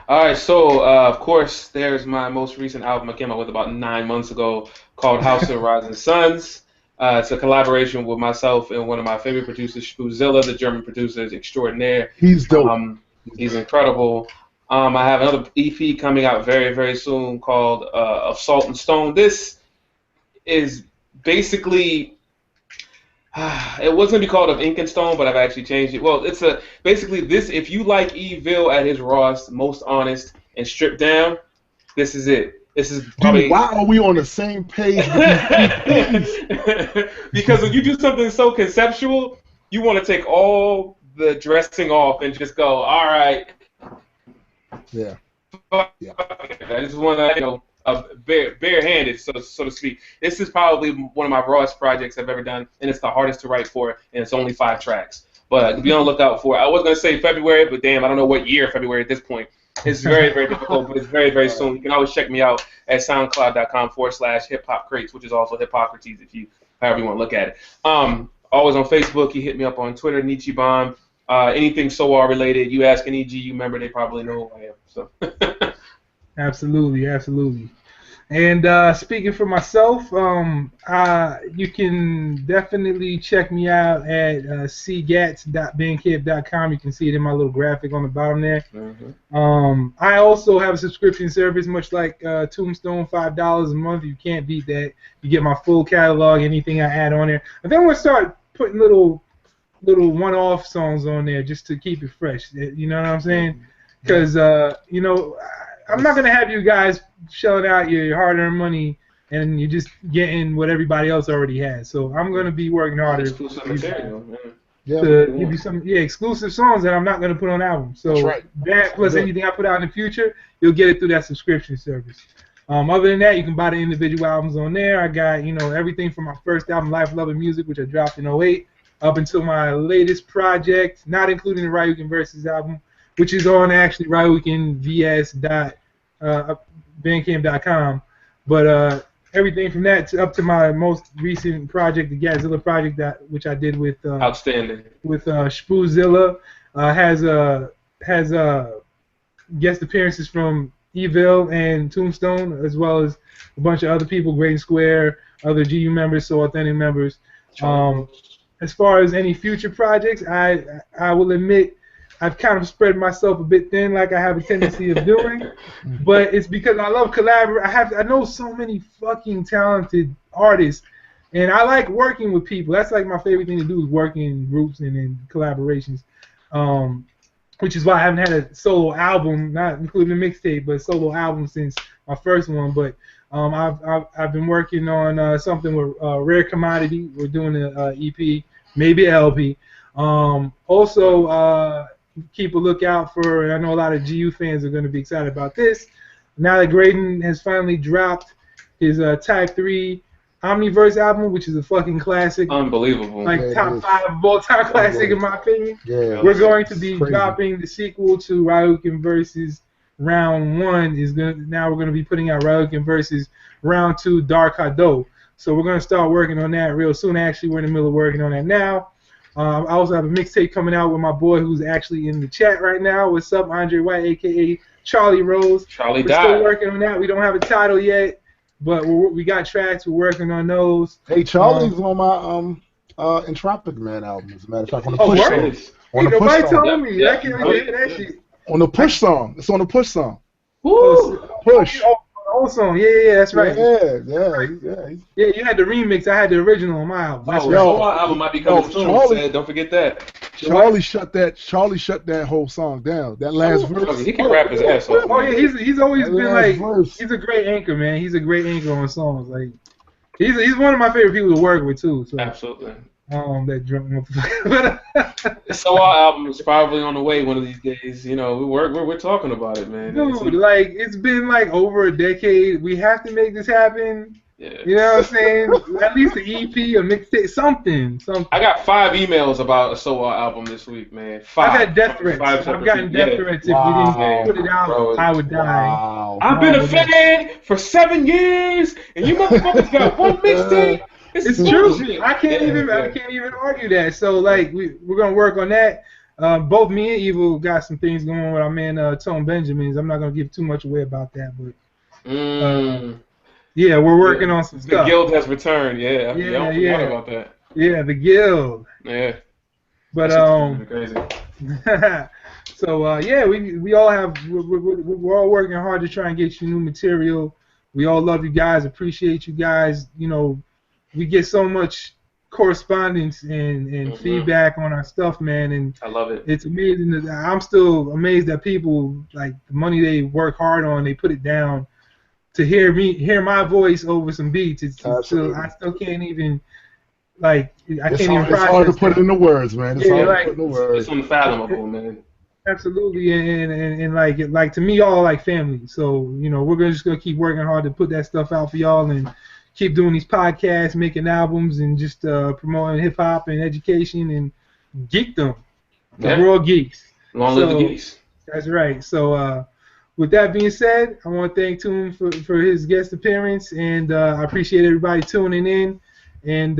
All right, so of course, there's my most recent album I came out with about 9 months ago called House of Rising Suns. It's a collaboration with myself and one of my favorite producers, Spoozilla, the German producer extraordinaire. He's dope. He's incredible. I have another EP coming out very, very soon called Of Salt and Stone. This is basically... it was going to be called Of Ink and Stone, but I've actually changed it. Well, it's basically this. If you like Evil at his rawest, most honest, and stripped down, this is it. This is probably. Dude, why are we on the same page? Because when you do something so conceptual, you want to take all the dressing off and just go, all right. Yeah. I just want to, barehanded, so to speak. This is probably one of my rawest projects I've ever done, and it's the hardest to write for, and it's only 5 tracks. But be on the lookout for it. I was going to say February, but damn, I don't know what year February at this point. It's very, very difficult, but it's very, very soon. You can always check me out at soundcloud.com/hiphopcrates, which is also Hippocrates, however you want to look at it. Always on Facebook. You hit me up on Twitter, Nichibomb. Anything SOAR related, you ask an EGU member, they probably know who I am. So. Absolutely. And speaking for myself, you can definitely check me out at cgats.bandcamp.com. You can see it in my little graphic on the bottom there. I also have a subscription service, much like Tombstone, $5 a month. You can't beat that. You get my full catalog, anything I add on there. I think I'm going to start putting little one-off songs on there just to keep it fresh. You know what I'm saying? Because, I'm not going to have you guys shelling out your hard-earned money and you're just getting what everybody else already has. So I'm going to be working harder exclusive material, to give you some exclusive songs that I'm not going to put on albums. So that plus anything I put out in the future, you'll get it through that subscription service. Other than that, you can buy the individual albums on there. I got everything from my first album, Life, Love, and Music, which I dropped in 2008, up until my latest project, not including the Ryukin Versus album, which is on actually ryukinvs.bandcamp.com. But everything from that up to my most recent project, the Godzilla project, which I did with outstanding with Spoozilla, has guest appearances from Evil and Tombstone, as well as a bunch of other people, Great and Square, other GU members, So Authentic members. As far as any future projects, I will admit I've kind of spread myself a bit thin, like I have a tendency of doing, but it's because I love collaborating. I know so many fucking talented artists, and I like working with people. That's like my favorite thing to do is working in groups and in collaborations, which is why I haven't had a solo album, not including a mixtape, but a solo album since my first one. But I've been working on something with Rare Commodity. We're doing an EP, maybe an LP. Also, keep a lookout for, and I know a lot of GU fans are going to be excited about this, now that Graydon has finally dropped his Type 3 Omniverse album, which is a fucking classic. Unbelievable. Like top 5 of all time classic in my opinion. Yeah. We're going to be dropping the sequel to Ryukin Versus round 1 is now we're gonna be putting out Ryukin versus round 2 Dark Hado. So we're gonna start working on that real soon. Actually, we're in the middle of working on that now. I also have a mixtape coming out with my boy who's actually in the chat right now. What's up, Andre White, aka Charlie Rose? Charlie We're died. still working on that. We don't have a title yet, but we got tracks. We're working on those. Hey, Charlie's on my Entropic Man album, as a matter of fact, on the push word? song. On the push Nobody song. told me. I can't even hear that shit. On the push song. It's on the push song. Woo! Push. Oh, song. Yeah, that's right. Yeah. Yeah, you had the remix. I had the original on my album. That's Oh, right. our album might be coming soon. Charlie- Don't forget that. Charlie shut that whole song down. That last verse. He can rap his ass off. Oh yeah, he's always That been last like verse. he's a great anchor, man. He's a great anchor on songs. Like he's one of my favorite people to work with too. So Absolutely. that drunk motherfucker. So our album is probably on the way one of these days. You know, we're talking about it, man. Dude, like it's been like over a decade. We have to make this happen. Yeah. You know what I'm saying? At least an EP, a mixtape, something. I got 5 emails about a SOAR album this week, man. 5. I've had death threats. I've gotten death threats. If we didn't put it out, bro, I would die. Wow. I've been a fan for 7 years, and you motherfuckers got one mixtape. It's true. I can't even argue that. So like we're gonna work on that. Both me and Evil got some things going on with our man Tone Benjamins. I'm not gonna give too much away about that, but yeah, we're working on some stuff. The Guild has returned. Yeah, I forgot about that. Yeah, the Guild. Yeah. But crazy. So yeah, we all have we're all working hard to try and get you new material. We all love you guys, appreciate you guys. You know, we get so much correspondence and feedback on our stuff, man, and I love it. It's amazing. I'm still amazed that people like the money they work hard on, they put it down to hear my voice over some beats. I still can't even I can't even process. It's hard to put it into words, man. It's hard to put it into words. It's unfathomable, man. Absolutely, and like to me, y'all like family. So you know, we're just gonna keep working hard to put that stuff out for y'all and keep doing these podcasts, making albums, and just promoting hip hop and education and geekdom. We're all geeks. Long live the geeks. That's right. So with that being said, I want to thank Toon for his guest appearance, and I appreciate everybody tuning in. And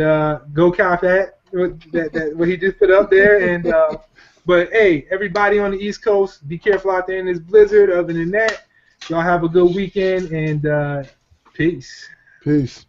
go cop that what he just put up there. And but hey, everybody on the East Coast, be careful out there in this blizzard. Other than that, y'all have a good weekend and peace. Peace.